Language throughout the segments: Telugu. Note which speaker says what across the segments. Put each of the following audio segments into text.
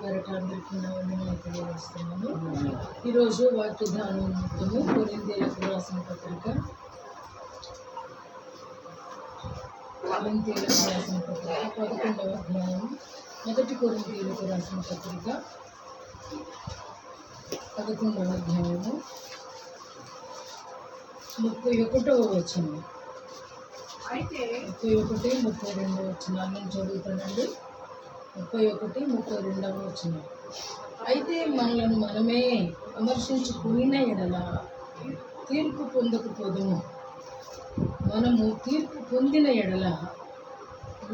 Speaker 1: పేరట అందరికీ నా వందనాలు తెలియజేస్తున్నాను. ఈరోజు వాక్య ధ్యానం నిమిత్తము కొరింథీయులకు రాసిన పత్రిక 11వ అధ్యాయం, మొదటి కొరింథీయులకు రాసిన పత్రిక 11వ అధ్యాయము 31వ వచనం. అయితే 31, 32 వచనాలు నేను చదువుతానండి. 31, 32వ వచనం. అయితే మనలను మనమే విమర్శించుకున్న ఎడల తీర్పు పొందకపోదుము. మనము తీర్పు పొందిన ఎడల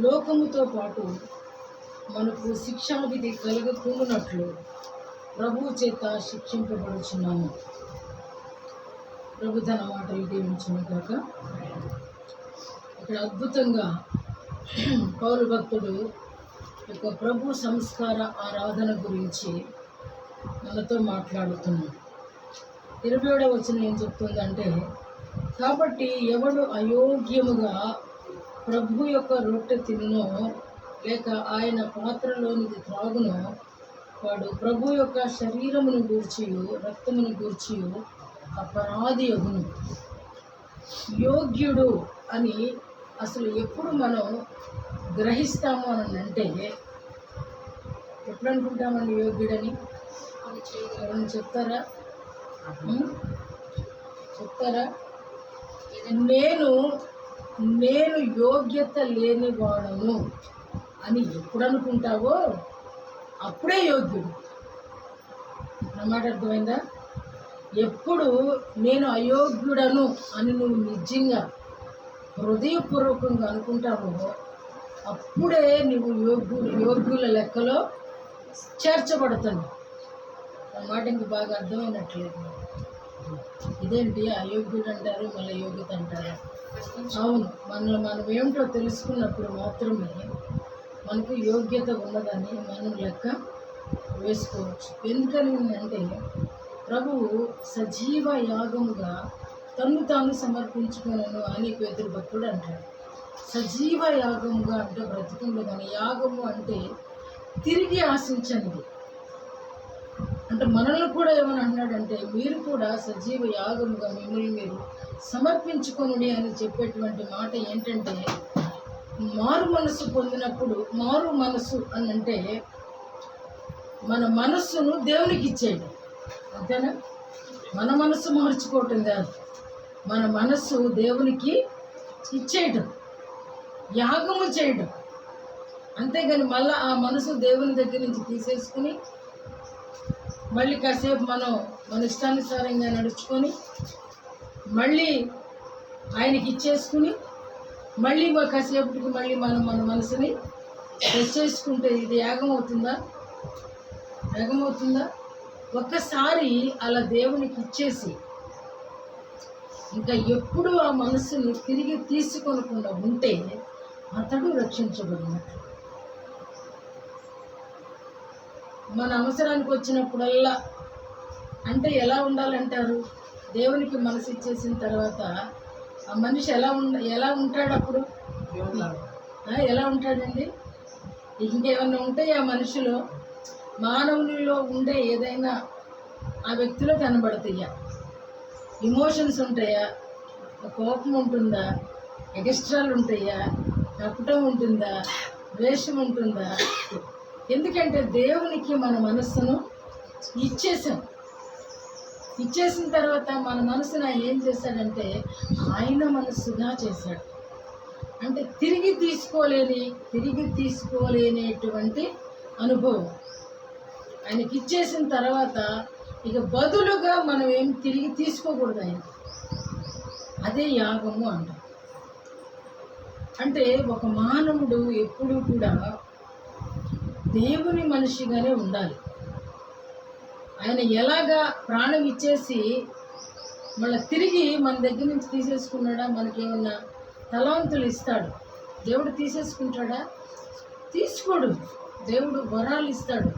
Speaker 1: లోకముతో పాటు మనకు శిక్షావిధి కలగకుండానట్లు ప్రభువు చేత శిక్షింపబడుచున్నాము. ప్రభు తన మాటలు దీవించును గాక. ఇక్కడ అద్భుతంగా పౌలు భక్తుడు యొక్క ప్రభు సంస్కార ఆరాధన గురించి మనతో మాట్లాడుతున్నాడు. 27వ వచనం ఏం చెప్తుందంటే, కాబట్టి ఎవడు అయోగ్యముగా ప్రభు యొక్క రొట్టె తినునో లేక ఆయన పాత్రలోనిది త్రాగునో వాడు ప్రభు యొక్క శరీరమును గూర్చియు రక్తమును గూర్చియు అపరాధి అగును. యోగ్యుడు అని అసలు ఎప్పుడు మనం గ్రహిస్తాము అని అంటే, ఎప్పుడు అనుకుంటామండి యోగ్యుడని? ఎవరైనా చెప్తారా? నేను యోగ్యత లేని వాడను అని ఎప్పుడు అనుకుంటావో అప్పుడే యోగ్యుడు. అన్నమాట అర్థమైందా? ఎప్పుడు నేను అయోగ్యుడను అని నువ్వు నిజంగా హృదయపూర్వకంగా అనుకుంటావో అప్పుడే నువ్వు యోగ్యుల లెక్కలో చేర్చబడతాను. అన్నమాట ఇంక బాగా అర్థమైనట్లేదు. ఇదేంటి అయోగ్యుడు అంటారు, మళ్ళీ యోగ్యత అంటారు? అవును, మనం ఏమిటో తెలుసుకున్నప్పుడు మాత్రమే మనకు యోగ్యత ఉన్నదని మనం లెక్క వేసుకోవచ్చు. ఎందుకని అంటే, ప్రభువు సజీవ యాగముగా తను తాను సమర్పించుకున్నాను అని పేతురు భక్తుడు అంటాడు. సజీవ యాగముగా అంటే బ్రతికుండు, కానీ యాగము అంటే తిరిగి ఆశించనిది. అంటే మనల్ని కూడా ఏమని అన్నాడంటే, మీరు కూడా సజీవ యాగముగా మిమ్మల్ని మీరు సమర్పించుకొనుడి అని చెప్పేటువంటి మాట ఏంటంటే, మారు మనసు పొందినప్పుడు, మారు మనసు అని అంటే మన మనస్సును దేవునికి ఇచ్చేయడం, అంతేనా? మన మనస్సు మార్చుకోవటం కాదు, మన మనస్సు దేవునికి ఇచ్చేయటం, యాగము చేయడం. అంతేగాని మళ్ళీ ఆ మనసు దేవుని దగ్గర నుంచి తీసేసుకుని మళ్ళీ కాసేపు మన ఇష్టానుసారంగా నడుచుకొని మళ్ళీ ఆయనకి ఇచ్చేసుకుని మళ్ళీ కాసేపటికి మళ్ళీ మన మనసుని తెచ్చేసుకుంటే ఇది యాగం అవుతుందా? ఒక్కసారి అలా దేవునికి ఇచ్చేసి ఇంకా ఎప్పుడు ఆ మనస్సుని తిరిగి తీసుకొనకుండా ఉంటే అతడు రక్షించబడినట్లు. మన అవసరానికి వచ్చినప్పుడల్లా అంటే ఎలా ఉండాలంటారు? దేవునికి మనసు ఇచ్చేసిన తర్వాత ఆ మనిషి ఎలా ఉంటాడు? అప్పుడు ఎలా ఉంటాడండి? ఇంకేమన్నా ఉంటాయి ఆ మనిషిలో, మానవునిలో ఉండే ఏదైనా ఆ వ్యక్తిలో కనబడతాయా? ఇమోషన్స్ ఉంటాయా? కోపం ఉంటుందా? ఎక్స్ట్రాలు ఉంటాయా? కపటం ఉంటుందా? ద్వేషం ఉంటుందా? ఎందుకంటే దేవునికి మన మనస్సును ఇచ్చేసిన తర్వాత మన మనసును ఆయన ఏం చేశాడంటే ఆయన మనస్సుగా చేశాడు. అంటే తిరిగి తీసుకోలేనేటువంటి అనుభవం ఆయనకి ఇచ్చేసిన తర్వాత ఇక బదులుగా మనం ఏం తిరిగి తీసుకోకూడదు ఆయన. అదే యాగము అంటాం. అంటే ఒక మానవుడు ఎప్పుడూ కూడా దేవుని మనిషిగానే ఉండాలి. ఆయన ఎలాగా ప్రాణం ఇచ్చేసి మళ్ళీ తిరిగి మన దగ్గర నుంచి తీసేసుకున్నాడా? మనకేమన్నా తలాంతులు ఇస్తాడు, దేవుడు తీసేసుకుంటాడా? తీసుకోడు. దేవుడు వరాలు ఇస్తాడు,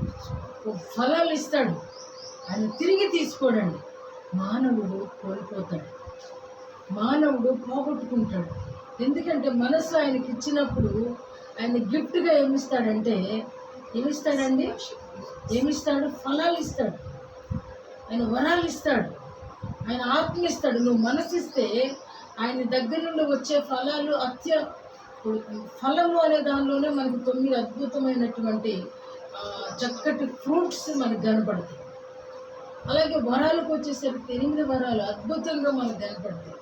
Speaker 1: ఫలాలు ఇస్తాడు, ఆయన తిరిగి తీసుకోడండి. మానవుడు కోల్పోతాడు, మానవుడు పోగొట్టుకుంటాడు. ఎందుకంటే మనసు ఆయనకి ఇచ్చినప్పుడు ఆయన గిఫ్ట్గా ఏమిస్తాడంటే, ఏమిస్తాడండి? ఏమిస్తాడు? ఫలాలు ఇస్తాడు, ఆయన వరాలు ఇస్తాడు, ఆయన ఆత్మ ఇస్తాడు. నువ్వు మనసిస్తే ఆయన దగ్గర నుండి వచ్చే ఫలాలు ఫలము అనే దానిలోనే మనకు 9 అద్భుతమైనటువంటి చక్కటి ఫ్రూట్స్ మనకు కనపడతాయి. అలాగే వరాలకు వచ్చేసరికి 8 వరాలు అద్భుతంగా మనకు కనపడతాయి.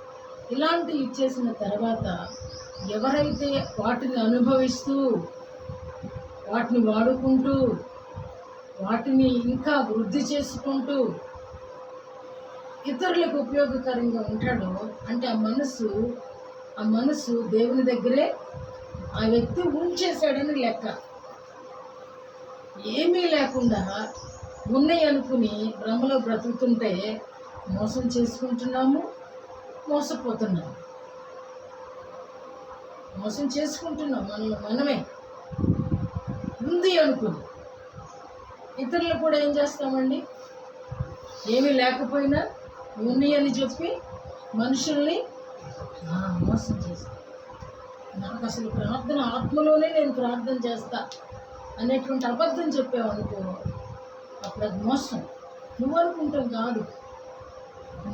Speaker 1: ఇలాంటివి ఇచ్చేసిన తర్వాత ఎవరైతే వాటిని అనుభవిస్తూ, వాటిని వాడుకుంటూ, వాటిని ఇంకా వృద్ధి చేసుకుంటూ ఇతరులకు ఉపయోగకరంగా ఉంటాడో, అంటే ఆ మనసు దేవుని దగ్గరే ఆ వ్యక్తి ఉంచేశాడని లెక్క. ఏమీ లేకుండా ఉన్నాయి అనుకుని భ్రమలో బ్రతుకుతుంటే మోసం చేసుకుంటున్నాము, మోసపోతున్నాము. మోసం చేసుకుంటున్నాం మనమే ఉంది అనుకుని. ఇతరులు కూడా ఏం చేస్తామండి? ఏమీ లేకపోయినా ఉన్నాయని చెప్పి మనుషుల్ని మోసం చేస్తాం. నాకు అసలు ప్రార్థన ఆత్మలోనే నేను ప్రార్థన చేస్తా అనేటువంటి అబద్ధం చెప్పావనుకో, అప్పుడు అది మోసం. నువ్వు అనుకుంటాం కాదు,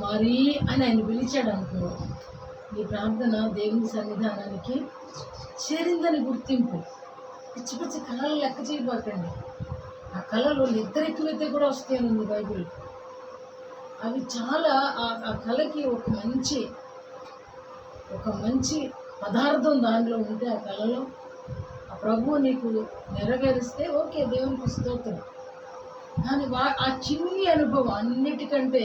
Speaker 1: మరీ అని ఆయన పిలిచాడు అనుకో, నీ ప్రార్థన దేవుని సన్నిధానానికి చేరిందని గుర్తింపు. పిచ్చి పిచ్చి కళలు లెక్క చేయబోకండి. ఆ కళలు నిద్ర ఎక్కువైతే కూడా వస్తాయనుంది బైబిల్. అవి చాలా ఆ కళకి ఒక మంచి పదార్థం దానిలో ఉంటే ఆ కళలో ఆ ప్రభువు నీకు నెరవేరిస్తే ఓకే, దేవునికి స్తోత్రం. కానీ ఆ చిన్ని అనుభవం అన్నిటికంటే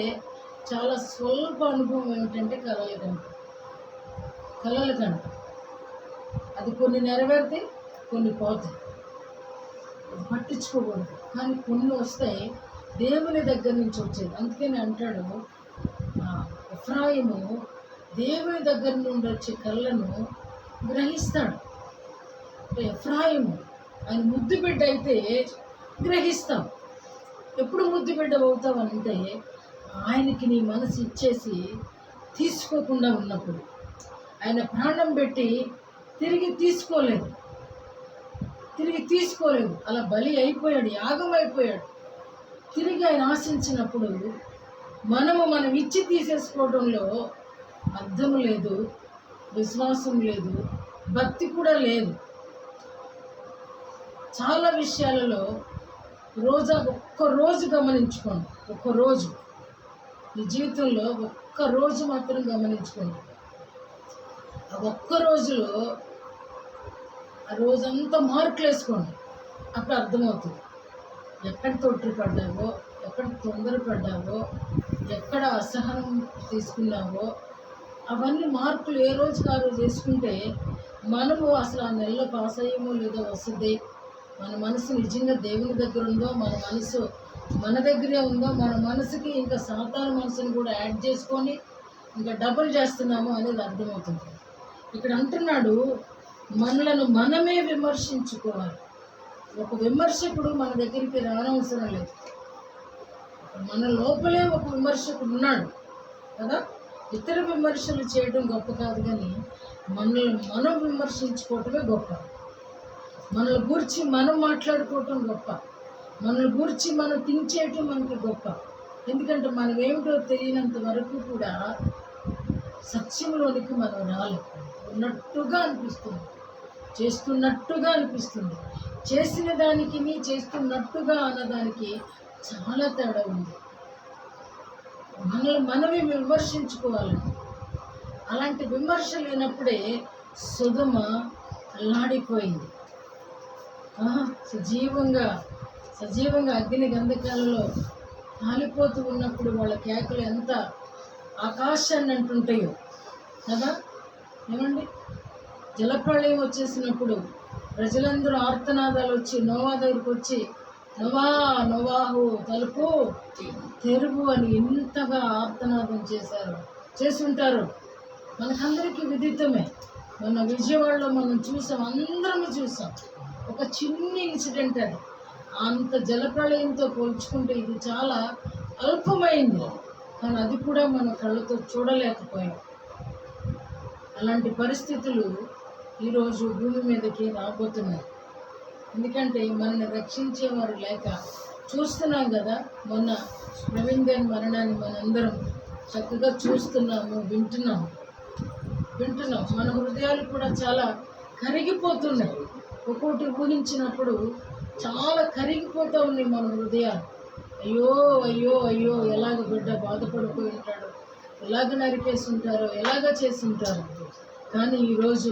Speaker 1: చాలా స్వల్ప అనుభవం ఏమిటంటే కళల కంట. అది కొన్ని నెరవేరితే కొన్ని పోతాయి, అది పట్టించుకోకూడదు. కానీ కొన్ని వస్తాయి దేవుని దగ్గర నుంచి వచ్చేది. అందుకని అంటాడు, ఎఫ్రాయిము దేవుని దగ్గర నుండి వచ్చే కళ్ళను గ్రహిస్తాడు. ఎఫ్రాయిము ఆయన ముద్దు బిడ్డ అయితే గ్రహిస్తాం. ఎప్పుడు ముద్దు బిడ్డ అవుతావంటే ఆయనకి నీ మనసు ఇచ్చేసి తీసుకోకుండా ఉన్నప్పుడు. ఆయన ప్రాణం పెట్టి తిరిగి తీసుకోలేదు, అలా బలి అయిపోయాడు, యాగం అయిపోయాడు. తిరిగి ఆయన ఆశించినప్పుడు మనం ఇచ్చి తీసేసుకోవడంలో అర్థం లేదు, విశ్వాసం లేదు, భక్తి కూడా లేదు. చాలా విషయాలలో ఒక్కరోజు గమనించుకోండి. ఒక్కరోజు మీ జీవితంలో ఒక్కరోజు మాత్రం గమనించుకోండి. ఆ ఒక్క రోజులో ఆ రోజంతా మార్కులు వేసుకోండి. అప్పుడు అర్థమవుతుంది ఎక్కడ తొట్టిపడ్డావో, ఎక్కడ తొందరపడ్డావో, ఎక్కడ అసహనం తీసుకున్నావో. అవన్నీ మార్కులు ఏ రోజుకి ఆ రోజు వేసుకుంటే మనము అసలు ఆ నెలలో పాస్ అయ్యేమో లేదో వస్తుంది. మన మనసు నిజంగా దేవుని దగ్గర ఉందో, మన మనసు మన దగ్గరే ఉందో, మన మనసుకి ఇంకా సాతాను మనసుని కూడా యాడ్ చేసుకొని ఇంకా డబుల్ చేస్తున్నాము అనేది అర్థమవుతుంది. ఇక్కడ అంటున్నాడు, మనలను మనమే విమర్శించుకోవాలి. ఒక విమర్శకుడు మన దగ్గరికి రానవసరం లేదు. మన లోపలే ఒక విమర్శకుడు ఉన్నాడు కదా. ఇతర విమర్శలు చేయడం గొప్ప కాదు, కానీ మనల్ని మనం విమర్శించుకోవటమే గొప్ప. మనల్ని గురించి మనం మాట్లాడుకోవటం గొప్ప. మనల్ని గురించి మనం థింక్ చేయటం మనకి గొప్ప. ఎందుకంటే మనం ఏమిటో తెలియనంత వరకు కూడా సత్యంలోనికి మనం రాలేం. ఉన్నట్టుగా అనిపిస్తుంది, చేస్తున్నట్టుగా అనిపిస్తుంది. చేసిన దానికి చేస్తున్నట్టుగా అన్నదానికి చాలా తేడా ఉంది. మనల్ని మనమే విమర్శించుకోవాలండి. అలాంటి విమర్శ లేనప్పుడే సుధమ అల్లాడిపోయింది. సజీవంగా అగ్ని గంధకాలలో కాలిపోతూ ఉన్నప్పుడు వాళ్ళ కేకలు ఎంత ఆకాశాన్ని అంటుంటాయో కదా. ఏమండి, జలప్రళయం వచ్చేసినప్పుడు ప్రజలందరూ ఆర్తనాదాలు వచ్చి నోవా దగ్గరికి వచ్చి, నోవాహు తలుపు తెరువు అని ఎంతగా ఆర్తనాదం చేసుంటారు. మనకందరికీ విదితమే. మొన్న విజయవాడలో మనం చూసాం, అందరము చూసాం. ఒక చిన్ని ఇన్సిడెంట్ అది. అంత జలప్రళయంతో పోల్చుకుంటే ఇది చాలా అల్పమైంది, కానీ అది కూడా మన కళ్ళతో చూడలేకపోయాం. అలాంటి పరిస్థితులు ఈరోజు భూమి మీదకి రాబోతున్నాయి. ఎందుకంటే మనల్ని రక్షించేవారు లేక చూస్తున్నాం కదా, మొన్న ప్రవీణ్ గారి మరణాన్ని మనందరం చక్కగా చూస్తున్నాము, వింటున్నాం. మన హృదయాలు కూడా చాలా కరిగిపోతున్నాయి. ఒక్కోటి ఊహించినప్పుడు చాలా కరిగిపోతూ ఉన్నాయి మన హృదయాలు. అయ్యో అయ్యో అయ్యో, ఎలాగ బిడ్డ బాధపడిపోయి ఉంటాడో, ఎలాగ నరికేసి ఉంటారో, ఎలాగ చేసి ఉంటారో. కానీ ఈరోజు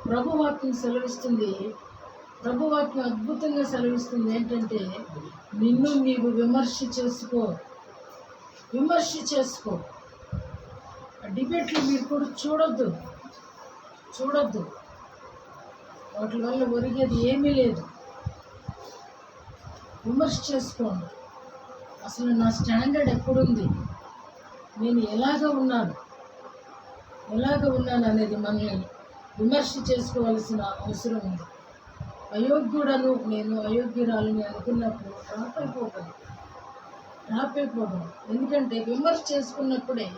Speaker 1: ప్రభువాక్యం సెలవిస్తుంది, ప్రభువాక్యం అద్భుతంగా సెలవిస్తుంది ఏంటంటే, నిన్ను నీవు విమర్శ చేసుకో. డిబేట్లు మీరు కూడా చూడొద్దు. వాటి వల్ల ఒరిగేది ఏమీ లేదు. విమర్శ చేసుకోండి. అసలు నా స్టాండర్డ్ ఎక్కడుంది, నేను ఎలాగ ఉన్నాను అనేది మనల్ని విమర్శ చేసుకోవాల్సిన అవసరం ఉంది. అయోగ్యుడను, నేను అయోగ్యురాలని అనుకున్నప్పుడు రాపైపోవడం. ఎందుకంటే విమర్శ చేసుకున్నప్పుడే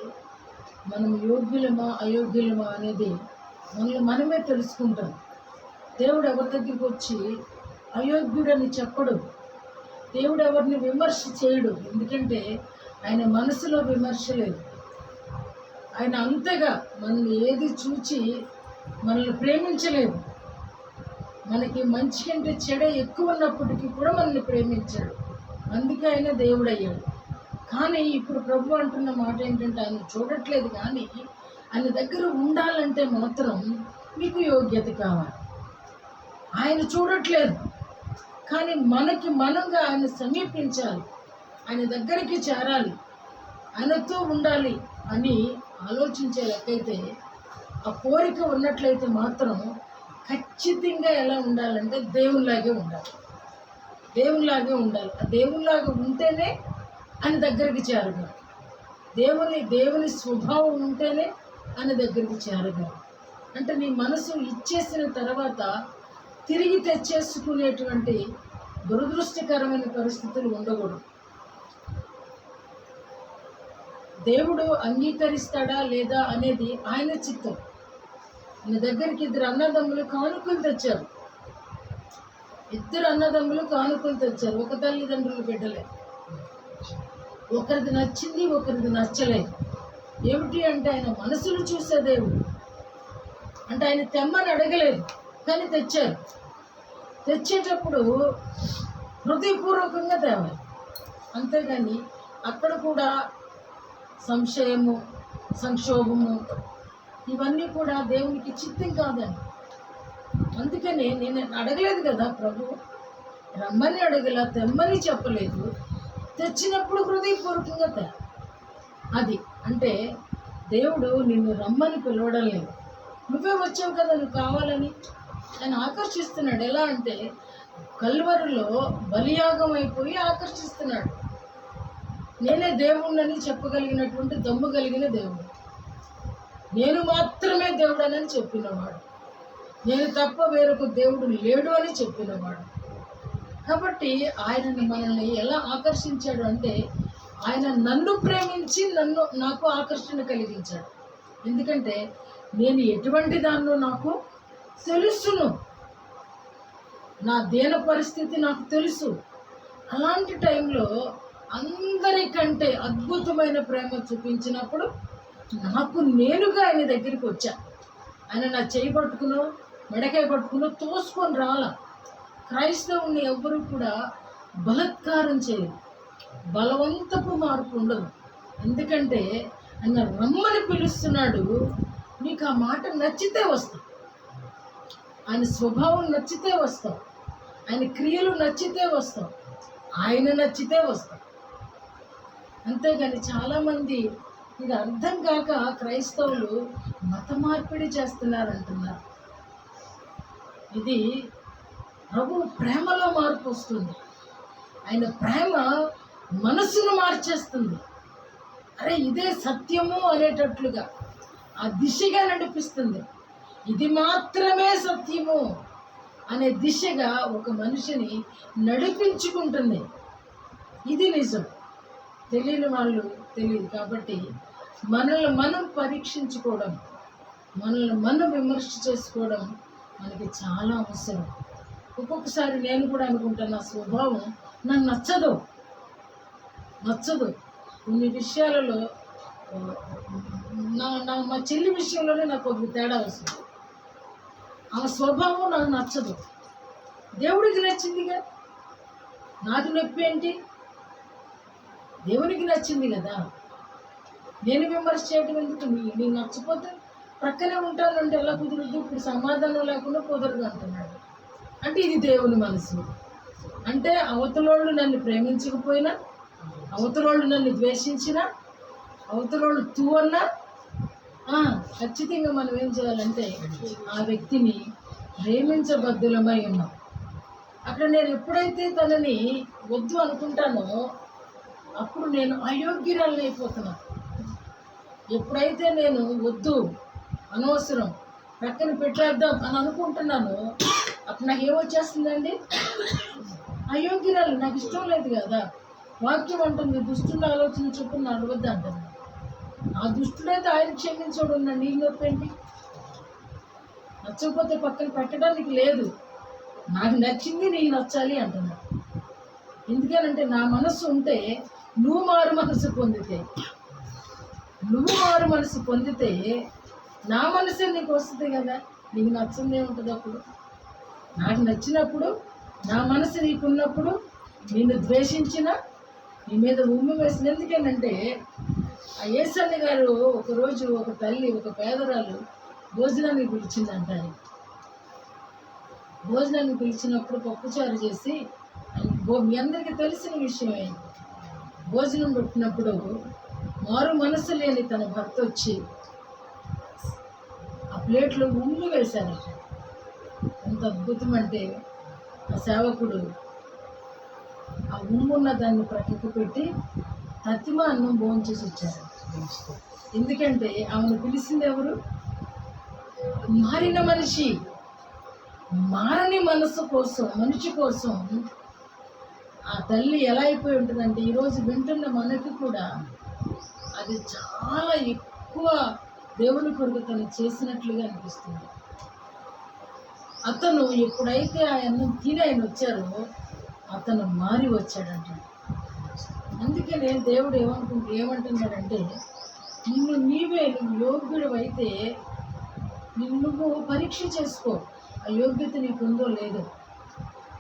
Speaker 1: మనం యోగ్యులమా అయోగ్యులమా అనేది మనమే తెలుసుకుంటాం. దేవుడు ఎవరి దగ్గరికి వచ్చి అయోగ్యుడని చెప్పడు. దేవుడు ఎవరిని విమర్శ చేయడు. ఎందుకంటే ఆయన మనసులో విమర్శ లేదు. ఆయన అంతగా మనల్ని ఏది చూచి మనల్ని ప్రేమించలేదు. మనకి మంచి కంటే చెడ ఎక్కువ ఉన్నప్పటికీ కూడా మనల్ని ప్రేమించాడు. అందుకే ఆయన దేవుడు అయ్యాడు. కానీ ఇప్పుడు ప్రభు అంటున్న మాట ఏంటంటే, ఆయన చూడట్లేదు, కానీ ఆయన దగ్గర ఉండాలంటే మాత్రం మీకు యోగ్యత కావాలి. ఆయన చూడట్లేదు, కానీ మనంగా ఆయన సమీపించాలి, ఆయన దగ్గరికి చేరాలి, ఆయనతో ఉండాలి అని ఆలోచించే లెక్కైతే, ఆ కోరిక ఉన్నట్లయితే మాత్రం ఖచ్చితంగా ఎలా ఉండాలంటే దేవునిలాగే ఉండాలి. ఆ దేవునిలాగా ఉంటేనే ఆయన దగ్గరికి చేరగలరు. దేవుని స్వభావం ఉంటేనే ఆయన దగ్గరికి చేరగలరు. అంటే నీ మనసు ఇచ్చేసిన తర్వాత తిరిగి తెచ్చేసుకునేటువంటి దురదృష్టకరమైన పరిస్థితులు ఉండకూడదు. దేవుడు అంగీకరిస్తాడా లేదా అనేది ఆయన చిత్తం. ఆయన దగ్గరికి ఇద్దరు అన్నదమ్ములు కానుకలు తెచ్చారు. ఒక తల్లిదండ్రులు బిడ్డలే. ఒకరిది నచ్చింది, ఒకరిది నచ్చలేదు. ఏమిటి అంటే ఆయన మనసులు చూసే దేవుడు. అంటే ఆయన తెమ్మని అడగలేదు, కానీ తెచ్చారు. తెచ్చేటప్పుడు హృదయపూర్వకంగా తేవాలి. అంతేగాని అక్కడ కూడా సంక్షోభము ఇవన్నీ కూడా దేవునికి చిత్తం కాదండి. అందుకనే నేను అడగలేదు కదా, ప్రభు రమ్మని అడగల, తెమ్మని చెప్పలేదు. తెచ్చినప్పుడు హృదయపూర్వకంగా తే. అది అంటే దేవుడు నిన్ను రమ్మని పిలవడం లేదు, నువ్వే వచ్చావు కదా, నువ్వు కావాలని ఆయన ఆకర్షిస్తున్నాడు. ఎలా అంటే కల్వరిలో బలియాగం అయిపోయి ఆకర్షిస్తున్నాడు. నేనే దేవుణ్ణని చెప్పగలిగినటువంటి దమ్ము కలిగిన దేవుడు, నేను మాత్రమే దేవుడనని చెప్పినవాడు, నేను తప్ప వేరొక దేవుడు లేడు అని చెప్పినవాడు. కాబట్టి ఆయనని మనల్ని ఎలా ఆకర్షించాడు అంటే, ఆయన నన్ను ప్రేమించి నాకు ఆకర్షణ కలిగించాడు. ఎందుకంటే నేను ఎటువంటి దాన్నో నాకు తెలుసును, నా దేన పరిస్థితి నాకు తెలుసు. అలాంటి టైంలో అందరికంటే అద్భుతమైన ప్రేమ చూపించినప్పుడు నాకు నేనుగా ఆయన దగ్గరికి వచ్చా. ఆయన నా చేయి పట్టుకునో మెడకాయ పట్టుకునో తోసుకొని రాలా. క్రైస్తవుని ఎవ్వరూ కూడా బలత్కారం చేయరు, బలవంతపు మార్పు ఉండదు. ఎందుకంటే ఆయన రమ్మని పిలుస్తున్నాడు. నీకు ఆ మాట నచ్చితే వస్తావు, ఆయన స్వభావం నచ్చితే వస్తావు, ఆయన క్రియలు నచ్చితే వస్తావు, ఆయన నచ్చితే వస్తావు. అంతేగాని చాలామంది ఇది అర్థం కాక క్రైస్తవులు మత మార్పిడి చేస్తున్నారంటున్నారు. ఇది ప్రభు ప్రేమలో మార్పు వస్తుంది. ఆయన ప్రేమ మనసును మార్చేస్తుంది. అరే ఇదే సత్యము అనేటట్లుగా ఆ దిశగా నడిపిస్తుంది. ఇది మాత్రమే సత్యము అనే దిశగా ఒక మనిషిని నడిపించుకుంటుంది. ఇది నిజం. తెలియని వాళ్ళు తెలియదు. కాబట్టి మనల్ని మనం పరీక్షించుకోవడం, మనల్ని మనం విమర్శ చేసుకోవడం మనకి చాలా అవసరం. ఒక్కొక్కసారి నేను కూడా అనుకుంటాను, నా స్వభావం నాకు నచ్చదు. కొన్ని విషయాలలో మా చెల్లి విషయంలోనే నాకు ఒక తేడా వస్తుంది. ఆ స్వభావం నాకు నచ్చదు. దేవుడికి నచ్చిందిగా, నాకు నొప్పి ఏంటి? దేవునికి నచ్చింది కదా. నేను విమర్శ చేయడం ఎందుకు? నీకు నచ్చపోతే ప్రక్కనే ఉంటానంటే ఎలా కుదురుద్దు? ఇప్పుడు సమాధానం లేకుండా కుదరదు అంటున్నాడు. అంటే ఇది దేవుని మనసు. అంటే అవతలోళ్ళు నన్ను ప్రేమించకపోయినా, అవతలోళ్ళు నన్ను ద్వేషించినా, అవతలోళ్ళు తూవన్నా ఖచ్చితంగా మనం ఏం చేయాలంటే ఆ వ్యక్తిని ప్రేమించబద్దులమై ఉన్నాం. అక్కడ నేను ఎప్పుడైతే తనని వద్దు అనుకుంటానో అప్పుడు నేను అయోగ్యురాలని అయిపోతున్నాను. ఎప్పుడైతే నేను వద్దు, అనవసరం, ప్రక్కన పెట్టేద్దాం అని అనుకుంటున్నాను, అప్పుడు నాకు ఏమొచ్చేస్తుందండి? అయోగ్యురాలు. నాకు ఇష్టం లేదు కదా. వాక్యం అంటుంది దుష్టుని ఆలోచన చొప్పున నడవద్దు అంటుంది. ఆ దుష్టుడైతే ఆయన క్షమించడు. నీ నొప్పి ఏంటి? నచ్చకపోతే పక్కన పెట్టడానికి లేదు. నాకు నచ్చింది నీకు నచ్చాలి అంటున్నా. ఎందుకనంటే నా మనస్సు ఉంటే నువ్వు మారు మనసు పొందితే నా మనసే నీకు వస్తుంది కదా. నీకు నచ్చిందే ఉంటుంది. అప్పుడు నాకు నచ్చినప్పుడు, నా మనసు నీకున్నప్పుడు, నిన్ను ద్వేషించిన, నీ మీద ఉమ్మి వేసిన. ఎందుకేనంటే ఆ యేసన్న గారు ఒకరోజు ఒక తల్లి, ఒక పేదరాలు భోజనానికి పిలిచిందంట. భోజనానికి పిలిచినప్పుడు పప్పుచారు చేసి, మీ అందరికీ తెలిసిన విషయమే, భోజనం పెట్టినప్పుడు మారు మనసు లేని తన భర్త వచ్చి ఆ ప్లేట్లో ఉమ్ము వేశారట. ఎంత అద్భుతం అంటే ఆ సేవకుడు ఆ ఉమ్మున్న దాన్ని ప్రక్కకు పెట్టి తతిమ అన్నం భోంచేసి వచ్చారు. ఎందుకంటే ఆమెను పిలిచింది ఎవరు? మారిన మనిషి. మారని మనిషి కోసం ఆ తల్లి ఎలా అయిపోయి ఉంటుందంటే ఈరోజు వింటున్న మనకి కూడా అది చాలా ఎక్కువ దేవుని కొరకు తను చేసినట్లుగా అనిపిస్తుంది. అతను ఎప్పుడైతే ఆ అన్నం తిని ఆయన వచ్చారో అతను మారి వచ్చాడంట. అందుకే నేను దేవుడు ఏమంటున్నాడంటే నువ్వు యోగ్యుడు అయితే నువ్వు పరీక్ష చేసుకో. ఆ యోగ్యత నీకుందో లేదో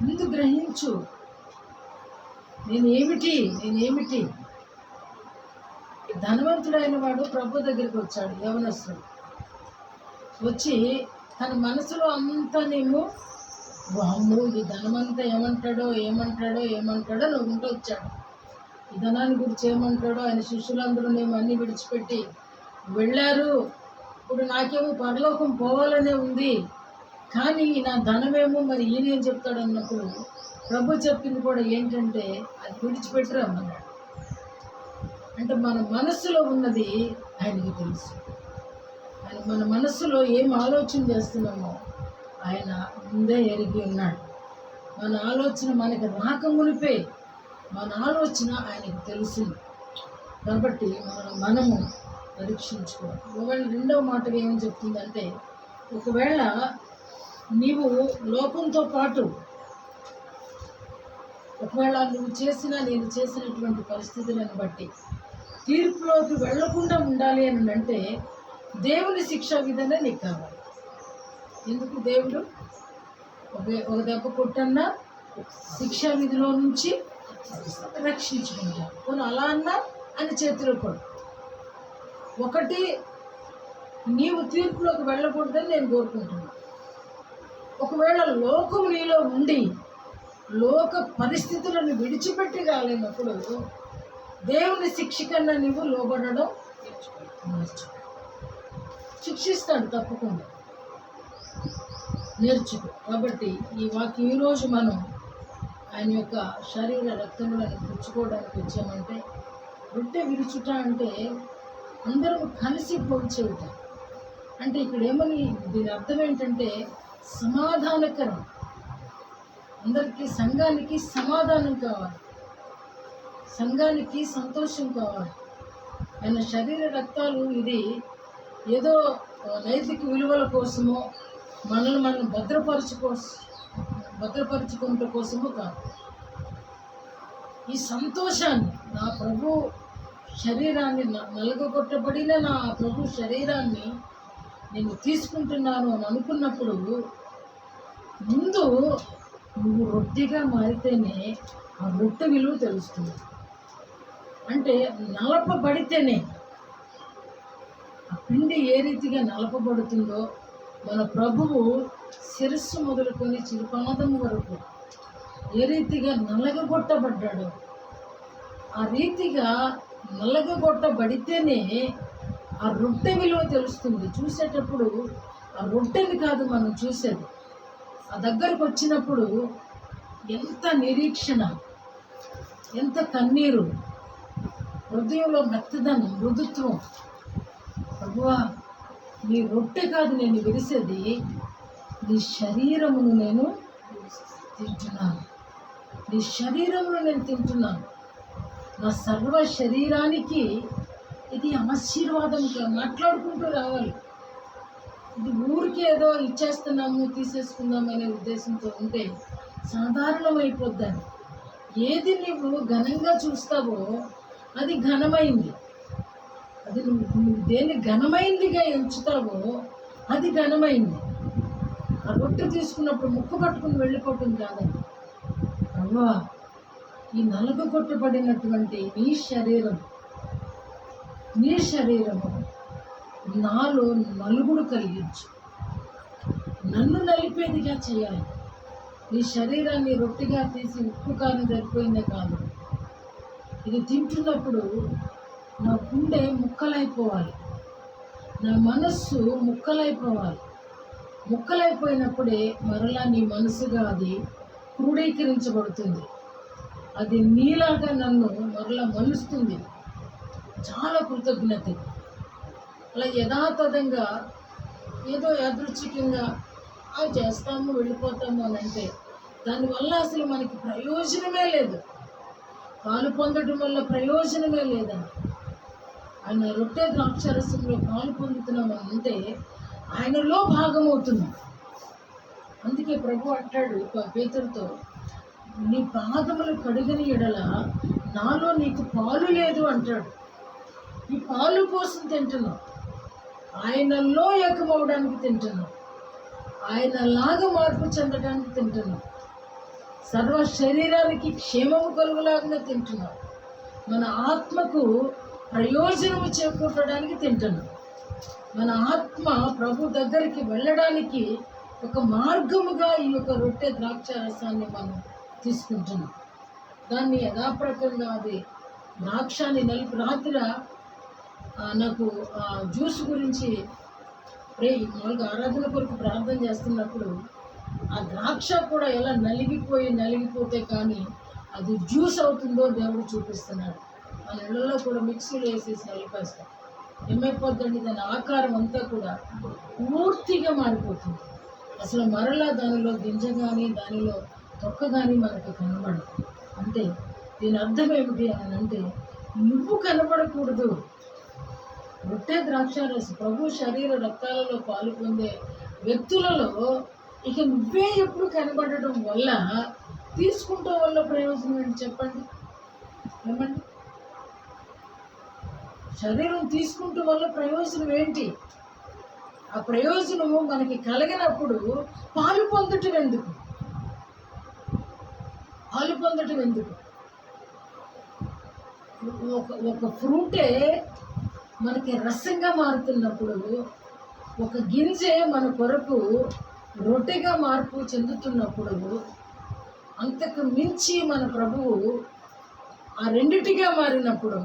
Speaker 1: ముందు గ్రహించు. నేనేమిటి? ధనవంతుడైన వాడు ప్రభు దగ్గరికి వచ్చాడు. యవనస్తుడు వచ్చి తన మనసులో అంతానేమో వాము ఈ ధనమంతా ఏమంటాడో నువ్వుంటూ వచ్చాడు. ఈ ధనాన్ని గురించి ఏమంటాడో, ఆయన శిష్యులందరూ నేను అన్ని విడిచిపెట్టి వెళ్ళారు. ఇప్పుడు నాకేమో పరలోకం పోవాలనే ఉంది, కానీ నా ధనమేమో మరి ఈయనేం చెప్తాడు అన్నప్పుడు ప్రభు చెప్పింది కూడా ఏంటంటే అది విడిచిపెట్టరు అన్నాడు. అంటే మన మనస్సులో ఉన్నది ఆయనకి తెలుసు. ఆయన మన మనస్సులో ఏం ఆలోచన చేస్తున్నామో ఆయన ముందే ఎరిగి ఉన్నాడు. మన ఆలోచన మనకి రాకమునిపే మన ఆలోచన ఆయనకు తెలుసు. కాబట్టి మనము పరీక్షించుకోవాలి. ఒకవేళ రెండవ మాటగా ఏమని చెప్తుందంటే ఒకవేళ నీవు లోకంతో పాటు ఒకవేళ నేను చేసినటువంటి పరిస్థితులను బట్టి తీర్పులోకి వెళ్లకుండా ఉండాలి అని అంటే దేవుని శిక్షా విధానం నీకు కావాలి. ఎందుకు దేవుడు ఒక దెబ్బ కొట్టన్నా శిక్షా విధిలో నుంచి రక్షించుకుంటాడు. కొన్ని అలా అన్నా అని చేతిలో పడు. ఒకటి నీవు తీర్పులోకి వెళ్ళకూడదని నేను కోరుకుంటున్నాను. ఒకవేళ లోకం నీలో ఉండి లోక పరిస్థితులను విడిచిపెట్టి రాలేనప్పుడు దేవుని శిక్ష కన్నా నీవు లోబడడం నేర్చుకో. శిక్షిస్తాడు తప్పకుండా, నేర్చుకో. కాబట్టి ఈరోజు మనం ఆయన యొక్క శరీర రక్తములను పుచ్చుకోవడానికి వచ్చామంటే రొట్టె విరుచుట అంటే అందరూ కలిసి భోంచేయుట. అంటే ఇక్కడ ఏమని దీని అర్థం ఏంటంటే సమాధానకరం. అందరికీ సంఘానికి సమాధానం కావాలి, సంఘానికి సంతోషం కావాలి. ఆయన శరీర రక్తాలు ఇది ఏదో నైతిక విలువల కోసమో మనల్ని మనం భద్రపరుచుకుంట కోసము కాదు. ఈ సంతోషాన్ని, నా ప్రభు శరీరాన్ని, నలుగగొట్టబడిన నా ప్రభు శరీరాన్ని నేను తీసుకుంటున్నాను అని అనుకున్నప్పుడు, ముందు నువ్వు రొట్టెగా మారితేనే ఆ రొట్టె విలువ తెలుస్తుంది. అంటే నలపబడితేనే, ఆ పిండి ఏ రీతిగా నలపబడుతుందో, మన ప్రభువు శిరస్సు మొదలుకొని చిరుపాదము వరకు ఏ రీతిగా నలగగొట్టబడ్డాడో, ఆ రీతిగా నలగగొట్టబడితేనే ఆ రొట్టె విలువ తెలుస్తుంది. చూసేటప్పుడు ఆ రొట్టెని కాదు మనం చూసేది, ఆ దగ్గరకు వచ్చినప్పుడు ఎంత నిరీక్షణ, ఎంత కన్నీరు, హృదయంలో మెత్తదనం, మృదుత్వం. ప్రభువా, నీ రొట్టె కాదు నేను విరిసేది, నీ శరీరమును నేను తింటున్నాను, నీ శరీరమును నేను తింటున్నాను. నా సర్వ శరీరానికి ఇది ఆశీర్వాదంగా మాట్లాడుకుంటూ రావాలి. ఇది ఊరికి ఏదో ఇచ్చేస్తున్నాము, తీసేసుకుందాం అనే ఉద్దేశంతో ఉంటే సాధారణమైపోద్దని. ఏది నువ్వు ఘనంగా చూస్తావో అది ఘనమైంది, అది నువ్వు దేన్ని ఘనమైందిగా ఎంచుతావో అది ఘనమైంది. ఆ రొట్టె తీసుకున్నప్పుడు ముక్క పట్టుకుని వెళ్ళిపోవటం కాదండి. అవ్వా, ఈ నలుగగొట్టబడినటువంటి నీ శరీరము నాలో నలుగుడు కలిగించు, నన్ను నలిపేదిగా చేయాలి. నీ శరీరాన్ని రొట్టెగా తీసి ఉప్పు కారం సరిపోయిందే కాదు, ఇది తింటున్నప్పుడు నా గుండె ముక్కలైపోవాలి, నా మనస్సు ముక్కలైపోవాలి. ముక్కలైపోయినప్పుడే మరలా నీ మనసుగా అది క్రోడీకరించబడుతుంది. అది నీలాగా నన్ను మరలా మలుస్తుంది. చాలా కృతజ్ఞత. అలా యథాతథంగా ఏదో యాదృచ్ఛికంగా చేస్తాము, వెళ్ళిపోతాము అని అంటే దానివల్ల అసలు మనకి ప్రయోజనమే లేదు. పాలు పొందడం వల్ల ప్రయోజనమే లేదండి. ఆయన రొట్టె ద్రాక్షారసంలో పాలు పొందుతున్నామని అంటే ఆయనలో భాగమవుతున్నాం. అందుకే ప్రభు అంటాడు పేతురుతో, నీ పాదములు కడిగిన ఎడల నాలో నీకు పాలు లేదు అంటాడు. ఈ పాలు కోసం తింటున్నాం, ఆయనలో ఏకమవడానికి తింటున్నాం, ఆయనలాగా మార్పు చెందడానికి తింటున్నాం, సర్వ శరీరానికి క్షేమము కలుగులాగా తింటున్నాం, మన ఆత్మకు ప్రయోజనము చేకూర్చడానికి తింటున్నాం, మన ఆత్మ ప్రభు దగ్గరికి వెళ్ళడానికి ఒక మార్గముగా ఈ యొక్క రొట్టె ద్రాక్ష రసాన్ని మనం తీసుకుంటున్నాం. దాన్ని యథాప్రకంగా అది ద్రాక్షాన్ని నలిపి రాత్రి నాకు జ్యూస్ గురించి మామూలుగా ఆరాధన కొరకు ప్రార్థన చేస్తున్నప్పుడు ఆ ద్రాక్ష కూడా ఎలా నలిగిపోతే కానీ అది జ్యూస్ అవుతుందో దేవుడు చూపిస్తున్నాడు. ఆ నెలలో కూడా మిక్సీలో వేసేసి నలిపేస్తాం. ఏమైపోద్దండి, దాని ఆకారం అంతా కూడా పూర్తిగా మారిపోతుంది. అసలు మరలా దానిలో గింజ కానీ దానిలో తొక్క కానీ మనకు కనబడదు. అంటే దీని అర్థం ఏమిటి అని అంటే, నువ్వు కనబడకూడదు. రొట్టె ద్రాక్షారసం ప్రభు శరీర రక్తాలలో పాలు పొందే వ్యక్తులలో ఇక నువ్వే ఎప్పుడు కనబడటం వల్ల తీసుకుంటాం వల్ల ప్రయోజనం ఏంటి చెప్పండి? ఏమండి, శరీరం తీసుకుంటూ వల్ల ప్రయోజనం ఏంటి? ఆ ప్రయోజనము మనకి కలిగినప్పుడు పాలు పొందటం ఎందుకు? ఒక ఫ్రూటే మనకి రసంగా మారుతున్నప్పుడు, ఒక గింజే మన కొరకు రొట్టెగా మార్పు చెందుతున్నప్పుడు, అంతకు మించి మన ప్రభువు ఆ రెండిటిగా మారినప్పుడు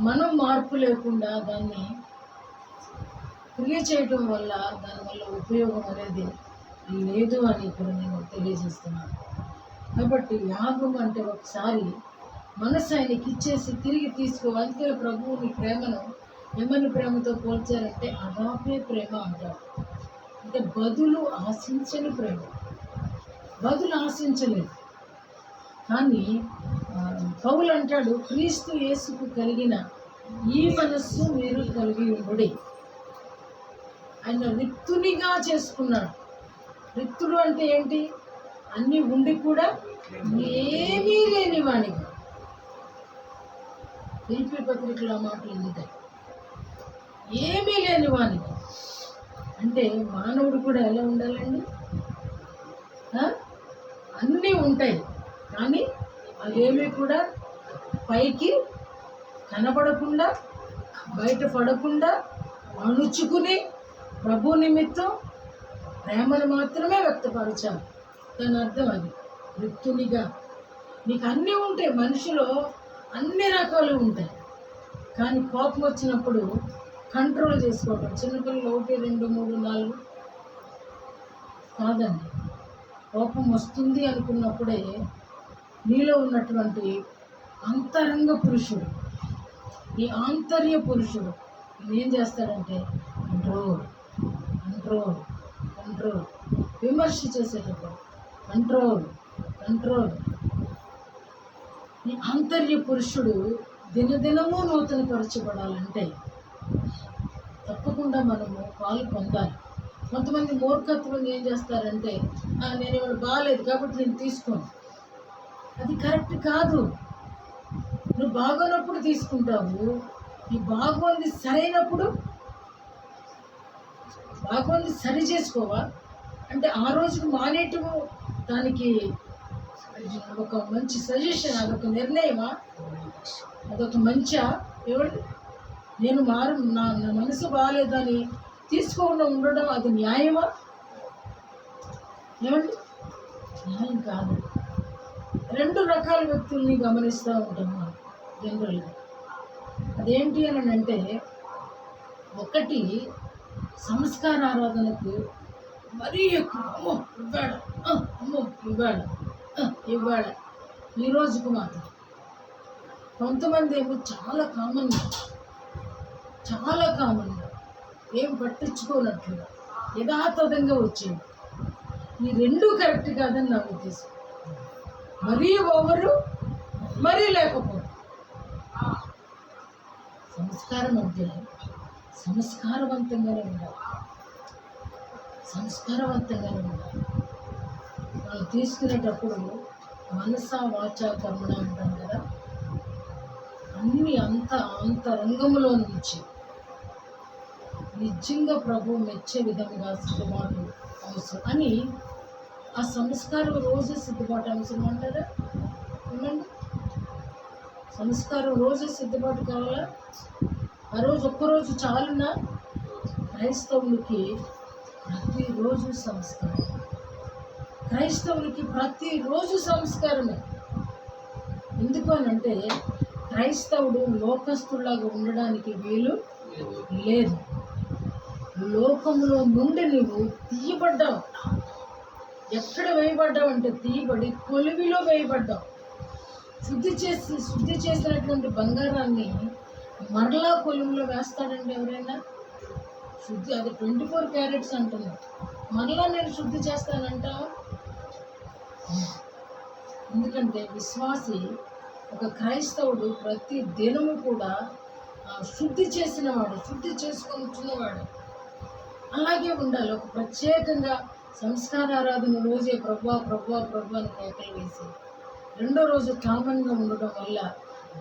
Speaker 1: మనం మార్పు లేకుండా దాన్ని క్రియ చేయటం వల్ల దానివల్ల ఉపయోగం అనేది లేదు అని ఇక్కడ నేను తెలియజేస్తున్నాను. కాబట్టి యాగం అంటే ఒకసారి మనసు ఆయనకి ఇచ్చేసి తిరిగి తీసుకోవాలి. అంతే ప్రభువు నీ ప్రేమను ఏమని ప్రేమతో పోల్చారంటే అగాపే ప్రేమ అంటారు. అంటే బదులు ఆశించని ప్రేమ, బదులు ఆశించలేదు. కానీ పౌలు అంటాడు, క్రీస్తు యేసుకు కలిగిన ఈ మనస్సు మీరు కలిగి ఉండుడి. ఆయన రిక్తునిగా చేసుకున్నాడు. రిక్తుడు అంటే ఏంటి? అన్నీ ఉండి కూడా ఏమీ లేని వానిగా. ఫిలిప్పీ పత్రికలో మాటలు ఉంటాయి, ఏమీ లేని వానిగా. అంటే మానవుడు కూడా ఎలా ఉండాలండి? అన్నీ ఉంటాయి, కానీ అవేమీ కూడా పైకి కనబడకుండా, బయటపడకుండా అణుచుకుని ప్రభు నిమిత్తం ప్రేమను మాత్రమే వ్యక్తపరచాలి. దాని అర్థం అది. వ్యక్తునిగా నీకు అన్నీ ఉంటాయి, మనిషిలో అన్ని రకాలు ఉంటాయి, కానీ కోపం వచ్చినప్పుడు కంట్రోల్ చేసుకోవటం. చిన్నపిల్లలు 1, 2, 3, 4 కాదండి. కోపం వస్తుంది అనుకున్నప్పుడే నీలో ఉన్నటువంటి అంతరంగ పురుషుడు, ఈ ఆంతర్య పురుషుడు ఏం చేస్తాడంటే కంట్రోల్ కంట్రోల్ కంట్రోల్. విమర్శ చేసేటప్పుడు కంట్రోల్ కంట్రోల్. ఈ ఆంతర్య పురుషుడు దినదినము నూతనపరచబడాలంటే తప్పకుండా మనము పాలు పొందాలి. కొంతమంది మూర్ఖత్వం ఏం చేస్తారంటే నేను ఇవాళ బాగాలేదు కాబట్టి నేను తీసుకోను. అది కరెక్ట్ కాదు. నువ్వు బాగోనప్పుడు తీసుకుంటావు, ఈ బాగోంది సరైనప్పుడు బాగోంది సరి చేసుకోవా అంటే ఆ రోజుకు మానేటివు. దానికి ఒక మంచి సజెషన్, అదొక నిర్ణయమా, అదొక మంచా? ఏమండి, నేను నా మనసు బాగాలేదని తీసుకోకుండా ఉండడం అది న్యాయమా? ఏమండి, న్యాయం కాదు. 2 రకాల వ్యక్తుల్ని గమనిస్తూ ఉంటాం మనం జనరల్గా. అదేంటి అని అంటే, ఒకటి సంస్కార ఆరాధనకు మరీ ఎక్కువ, అమ్మో ఇవాళ ఈ రోజుకు మాత్రం. కొంతమంది ఏమో చాలా కామన్గా ఏం పట్టించుకోనట్లుగా యథాతథంగా వచ్చేవి. ఈ 2 కరెక్ట్ కాదని నా ఉద్దేశం. మరీ ఓవరు, మరీ లేకపోవడం. సంస్కారం అంటే సంస్కారవంతంగానే ఉండాలి. మనం తీసుకునేటప్పుడు మనస వాచ కర్మణ అంటాం కదా, అన్నీ అంతరంగంలో నుంచి నిజంగా ప్రభు మెచ్చే విధంగా సిద్ధపాటు అవసరం అని. ఆ సంస్కారం రోజు సిద్ధపాటు అవసరం అంటారా? ఏమండి, సంస్కారం రోజు సిద్ధపాటు కావాలా? ఆ రోజు ఒక్కరోజు చాలునా? క్రైస్తవులకి ప్రతిరోజు సంస్కారం. ప్రతిరోజు సంస్కారమే. ఎందుకు అనంటే క్రైస్తవుడు లోకస్తులాగా ఉండడానికి వీలు లేదు. లోకంలో నుండి నువ్వు తీయబడ్డావు. ఎక్కడ వేయబడ్డావు అంటే తీయబడి కొలివిలో వేయబడ్డావు. శుద్ధి చేసినటువంటి బంగారాన్ని మరలా కొలువులో వేస్తాడండి ఎవరైనా? శుద్ధి అది 24 క్యారెట్స్ అంటున్నాడు, మరలా నేను శుద్ధి చేస్తానంటావా? ఎందుకంటే విశ్వాసి, ఒక క్రైస్తవుడు ప్రతి దినము కూడా శుద్ధి చేసుకుంటున్నవాడు. అలాగే ఉండాలి. ఒక ప్రత్యేకంగా సంస్కార ఆరాధన రోజే ప్రభా అని కేకలు వేసి 2వ రోజు కామన్గా ఉండడం వల్ల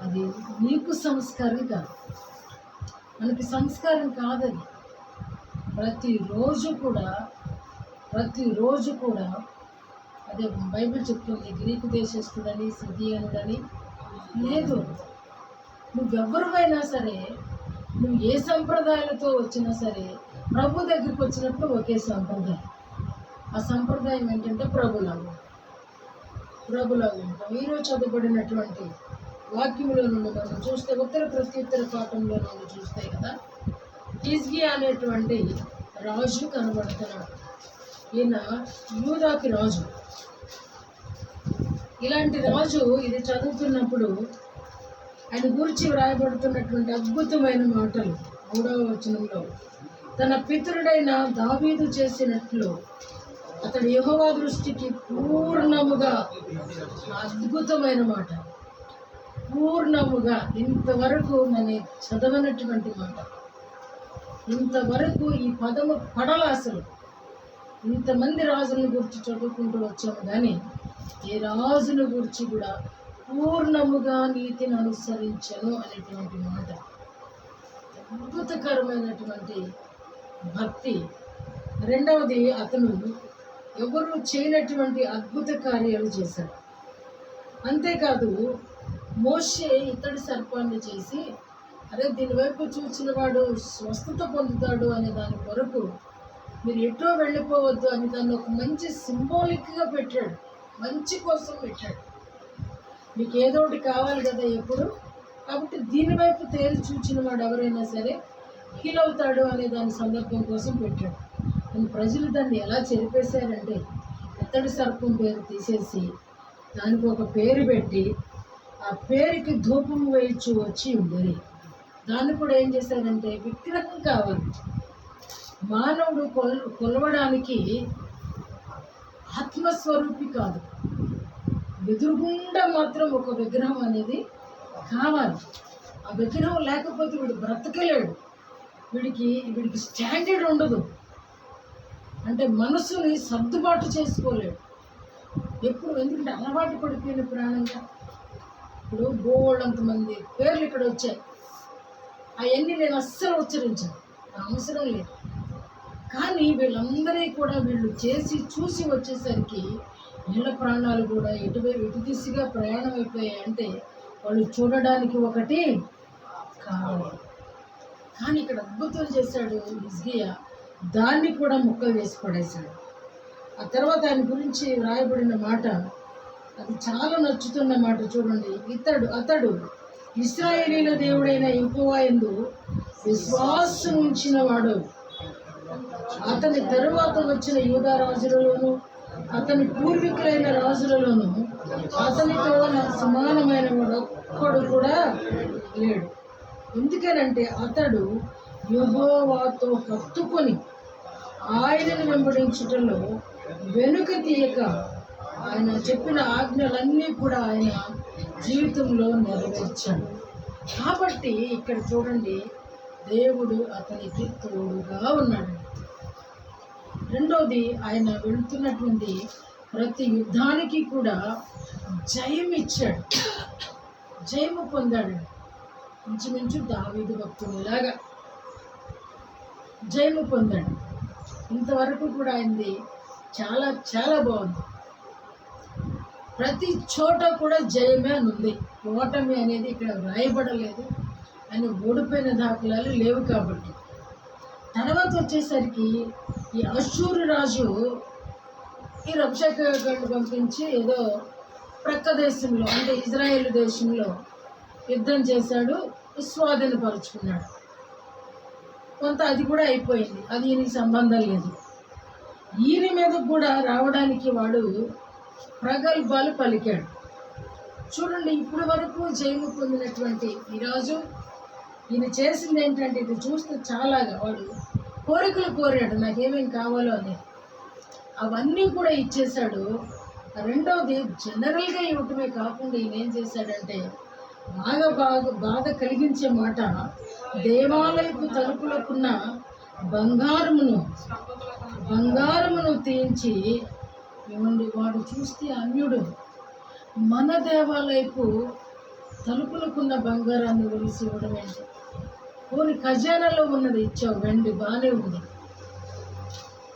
Speaker 1: అది నీకు సంస్కారం కాదు, మనకి సంస్కారం కాదది. ప్రతిరోజు కూడా అదే బైబిల్ చెప్తుంది, గ్రీకు దేశస్తుడని సిథియనుడని లేదు. నువ్వెవరివైనా సరే, నువ్వు ఏ సంప్రదాయాలతో వచ్చినా సరే, ప్రభు దగ్గరికి వచ్చినప్పుడు ఒకే సంప్రదాయం. ఆ సంప్రదాయం ఏంటంటే ప్రభులాగా ఉంటాం. ఈరోజు చదువుబడినటువంటి వాక్యంలో నుండి మనం చూస్తే, ఉత్తర ప్రత్యుత్తర పాఠంలో నుండి చూస్తే కదా, హిజ్కియా అనేటువంటి రాజు కనబడుతున్నాడు. ఈయన యూదాకి రాజు. ఇలాంటి రాజు ఇది చదువుతున్నప్పుడు ఆయన గురించి వ్రాయబడుతున్నటువంటి అద్భుతమైన మాటలు 3వ వచనంలో, తన పితరుడైన దావీదు చేసినట్లు అతడు యెహోవా దృష్టికి పూర్ణముగా, అద్భుతమైన మాట, పూర్ణముగా. ఇంతవరకు మన చదవనటువంటి మాట, ఇంతవరకు ఈ పదము పడల. అసలు ఇంతమంది రాజులను గురించి చదువుకుంటూ వచ్చాము, కానీ ఏ రాజుల గురించి కూడా పూర్ణముగా నీతిని అనుసరించను అనేటువంటి మాట. అద్భుతకరమైనటువంటి భక్తి. రెండవది, అతను ఎవరు చేయనటువంటి అద్భుత కార్యాలు చేశాడు. అంతేకాదు, మోషే ఇతడి సర్పాన్ని చేసి, అరే దీని వైపు చూచిన వాడు స్వస్థత పొందుతాడు అనే దాని కొరకు మీరు ఎటో వెళ్ళిపోవద్దు అని దాన్ని ఒక మంచి సింబాలిక్గా పెట్టాడు, మంచి కోసం పెట్టాడు. మీకు ఏదో ఒకటి కావాలి కదా ఎప్పుడు, కాబట్టి దీని వైపు తేలి చూచిన వాడు ఎవరైనా సరే హీల్ అవుతాడు అనే దాని సందర్భం కోసం పెట్టాడు. కానీ ప్రజలు దాన్ని ఎలా చెరిపేశారంటే, ఇత్తడి సర్పం పేరు తీసేసి దానికి ఒక పేరు పెట్టి ఆ పేరుకి ధూపం వేయించు వచ్చి ఉండేది. దాన్ని కూడా ఏం చేశారంటే, విగ్రహం కావాలి, మానవుడు కొలవడానికి ఆత్మస్వరూపి కాదు, ఎదురుగుండా మాత్రం ఒక విగ్రహం అనేది కావాలి. ఆ విగ్రహం లేకపోతే వీడు బ్రతకలేడు, వీడికి స్టాండర్డ్ ఉండదు, అంటే మనసుని సర్దుబాటు చేసుకోలేడు ఎప్పుడు. ఎందుకంటే అలవాటు పడిపోయిన ప్రాణంగా. ఇప్పుడు బోళ్ళంతమంది పేర్లు ఇక్కడ వచ్చాయి, అవన్నీ నేను అస్సలు ఉచ్చరించాను, అవసరం లేదు. కానీ వీళ్ళందరి కూడా వీళ్ళు చేసి చూసి వచ్చేసరికి వీళ్ళ ప్రాణాలు కూడా ఎటు దిశగా ప్రయాణం అయిపోయాయి. అంటే వాళ్ళు చూడడానికి ఒకటి కావాలి. కానీ ఇక్కడ అద్భుతం చేశాడు హిజ్కియా, దాన్ని కూడా ముక్కలు వేసి పడేశాడు. ఆ తర్వాత ఆయన గురించి రాయబడిన మాట అది చాలా నచ్చుతున్న మాట. చూడండి, అతడు ఇశ్రాయేలీల దేవుడైన యెహోవా యందు విశ్వాసం ఉంచిన వాడు. అతని తరువాత వచ్చిన యూదా రాజులలోను అతని పూర్వీకులైన రాజులలోను అతనితో సమానమైన వాడు ఒక్కడు కూడా లేడు. ఎందుకనంటే అతడు యెహోవాతో హత్తుకొని ఆయనను వెంబడించుటలో వెనుక తీయక ఆయన చెప్పిన ఆజ్ఞలన్నీ కూడా ఆయన జీవితంలో నెరవేర్చాడు. కాబట్టి ఇక్కడ చూడండి, దేవుడు అతనికి తోడుగా ఉన్నాడు. రెండవది, ఆయన వెళుతున్నటువంటి ప్రతి యుద్ధానికి కూడా జయం ఇచ్చాడు, జయము పొందాడు. ఇంచుమించు దావీదు భక్తునిలాగా జయము పొందాడు. ఇంతవరకు కూడా ఆయనది చాలా చాలా బాగుంది. ప్రతి చోట కూడా జయమే అని ఉంది, ఓటమి అనేది ఇక్కడ వ్రాయబడలేదు. ఆయన ఓడిపోయిన దాఖలాలు లేవు. కాబట్టి తర్వాత వచ్చేసరికి ఈ అష్షూరు రాజు ఈ రబ్షాకేయుని పంపించి ఏదో ప్రక్క దేశంలో అంటే ఇజ్రాయేల్ దేశంలో యుద్ధం చేశాడు, స్వాధీనపరుచుకున్నాడు. కొంత అది కూడా అయిపోయింది, అది ఈయనకి సంబంధం లేదు. ఈయన మీద కూడా రావడానికి వాడు ప్రగల్భాలు పలికాడు. చూడండి, ఇప్పటి వరకు జైలు పొందినటువంటి ఈ రాజు ఈయన చేసింది ఏంటంటే, ఇది చూస్తే చాలాగా వాడు కోరికలు కోరాడు, నాకేమేం కావాలో అని, అవన్నీ కూడా ఇచ్చేశాడు. రెండవది, జనరల్గా ఇవ్వటమే కాకుండా ఈయన ఏం చేశాడంటే, బాధ కలిగించే మాట, దేవాలయపు తలుపులకున్న బంగారమును తీయించి ఏమండి, వాడు చూస్తే అన్యుడు, మన దేవాలయపు తలుపులకున్న బంగారాన్ని వెలిసి ఇవ్వడం ఏంటి, పోనీ ఖజానాలో ఉన్నది ఇచ్చావు, వెండి బాగానే ఉంది.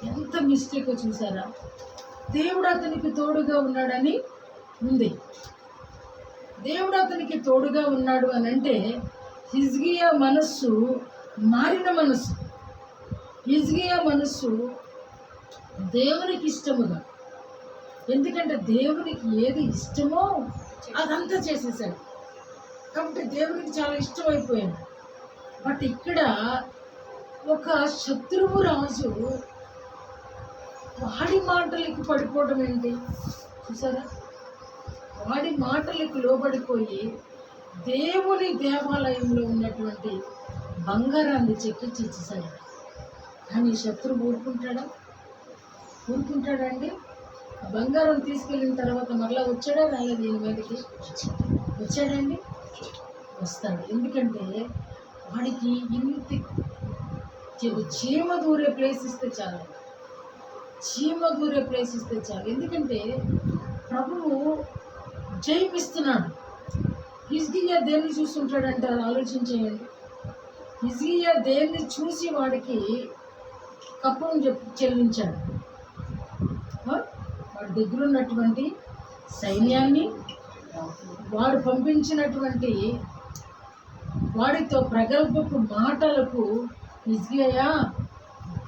Speaker 1: ఎంత మిస్టేక్ చూసారా. దేవుడు అతనికి తోడుగా ఉన్నాడని ఉంది. దేవుడు అతనికి తోడుగా ఉన్నాడు అని అంటే హిజ్కియా మనస్సు మారిన మనస్సు. హిజ్కియా మనస్సు దేవునికి ఇష్టముగా, ఎందుకంటే దేవునికి ఏది ఇష్టమో అదంతా చేసేసాడు. కాబట్టి దేవునికి చాలా ఇష్టమైపోయాడు. బట్ ఇక్కడ ఒక శత్రువు రాజు వాడి మాటలకి పడిపోవడం ఏంటి చూసారా. వాడి మాటలకు లోబడిపోయి దేవుని దేవాలయంలో ఉన్నటువంటి బంగారాన్ని చెక్కించి ఇచ్చేసాడు. కానీ శత్రువు ఊరుకుంటాడండి. ఆ బంగారం తీసుకెళ్ళిన తర్వాత మరలా వచ్చాడా రాలేదు, దీని మీదకి వచ్చాడండి, వస్తాడు. ఎందుకంటే వాడికి ఇంత చీమ దూరే ప్లేస్ ఇస్తే చాలు, చీమ దూరే ప్లేస్ ఇస్తే చాలు. ఎందుకంటే ప్రభువు జయమిస్తున్నాడు. హిజ్కియా దేన్ని చూస్తుంటాడంటారు, ఆలోచించేయండి. హిజ్కియా దేన్ని చూసి వాడికి కప్పం చెల్లించాడు? వాడి దగ్గర ఉన్నటువంటి సైన్యాన్ని, వాడు పంపించినటువంటి వాడితో ప్రగల్భపు మాటలకు హిజ్కియా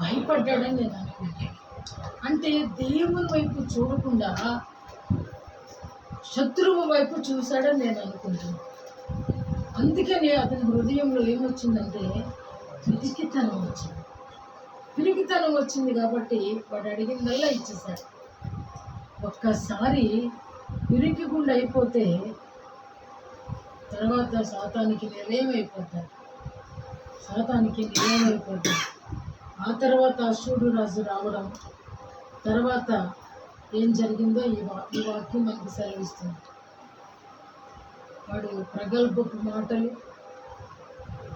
Speaker 1: భయపడ్డాడని నేను అనుకుంటాను. అంటే దేవుని వైపు చూడకుండా శత్రువు వైపు చూశాడని నేను అనుకుంటున్నాను. అందుకని అతని హృదయంలో ఏమొచ్చిందంటే పిరికితనం వచ్చింది. పిరికితనం వచ్చింది కాబట్టి వాడు అడిగిందల్లా ఇచ్చేశాడు. ఒక్కసారి పిరికిగుండా అయిపోతే తర్వాత సాతానికి నిలయమైపోతాడు. ఆ తర్వాత అశ్షూరు రాజు రావడం, తర్వాత ఏం జరిగిందో ఈ వాక్యం మనకు సెలవిస్తుంది. వాడు ప్రగల్భపు మాటలు,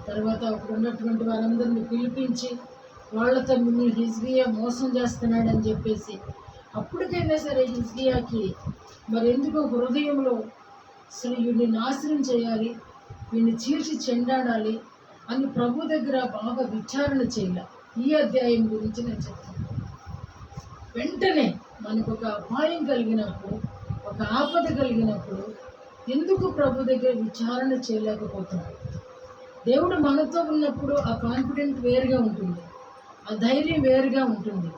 Speaker 1: తర్వాత అక్కడ ఉన్నటువంటి వారందరినీ పిలిపించి వాళ్ళతో మిమ్మల్ని హిజ్కియా మోసం చేస్తున్నాడని చెప్పేసి, అప్పటికైనా సరే హిజ్కియాకి మరి ఎందుకో హృదయంలో అసలు వీడిని నాశనం చేయాలి, వీడిని చీల్చి చెండాడాలి అని ప్రభు దగ్గర బాగా విచారణ చేయాలి. ఈ అధ్యాయం గురించి నేను చెప్తాను. వెంటనే మనకు ఒక అపాయం కలిగినప్పుడు, ఒక ఆపద కలిగినప్పుడు ఎందుకు ప్రభు దగ్గర విచారణ చేయలేకపోతున్నాం? దేవుడు మనతో ఉన్నప్పుడు ఆ కాన్ఫిడెంట్ వేరుగా ఉంటుంది, ఆ ధైర్యం వేరుగా ఉంటుంది.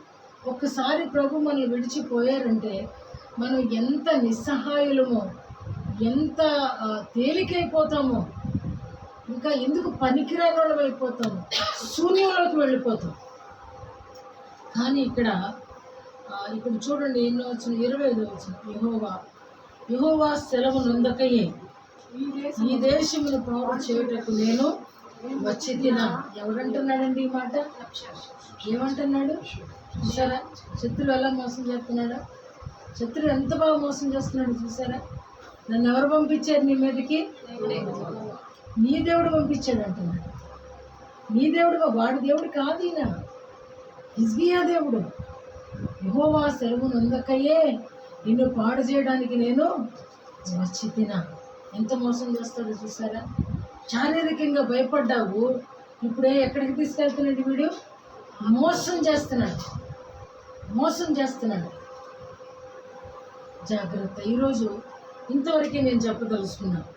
Speaker 1: ఒక్కసారి ప్రభు మనల్ని విడిచిపోయారంటే మనం ఎంత నిస్సహాయులమో, ఎంత తేలికైపోతామో, ఇంకా ఎందుకు పనికిరాని వాళ్ళం అయిపోతాము, శూన్యంలోకి వెళ్ళిపోతాం. కానీ ఇక్కడ చూడండి ఎన్నో వచ్చిన 25 వచ్చిన, యెహోవా సెలవు నొందకయే ఈ దేశమును పాడు చేయుటకు నేను వచ్చి తినా. ఎవరంటున్నాడండి ఈ మాట? ఏమంటున్నాడు చూసారా? శత్రువు ఎలా మోసం చేస్తున్నాడా? శత్రువు ఎంత బాగా మోసం చేస్తున్నాడు చూసారా? నన్ను ఎవరు పంపించారు నీ మీదకి? నీ దేవుడు పంపించాడు అంటున్నాడు. నీ దేవుడు, వాడి దేవుడు కాదు ఈయన, హిజ్కియా దేవుడు. యెహోవా సెలవు నొందకయే నిన్ను పాడు చేయడానికి నేను వచ్చి తినా. ఎంత మోసం చేస్తాడో చూసారా? శారీరకంగా భయపడ్డావు, ఇప్పుడే ఎక్కడికి తీసుకెళ్తున్నాడు వీడు? మోసం చేస్తున్నాడు. జాగ్రత్త. ఈరోజు ఇంతవరకే నేను చెప్పదలుచుకున్నాను.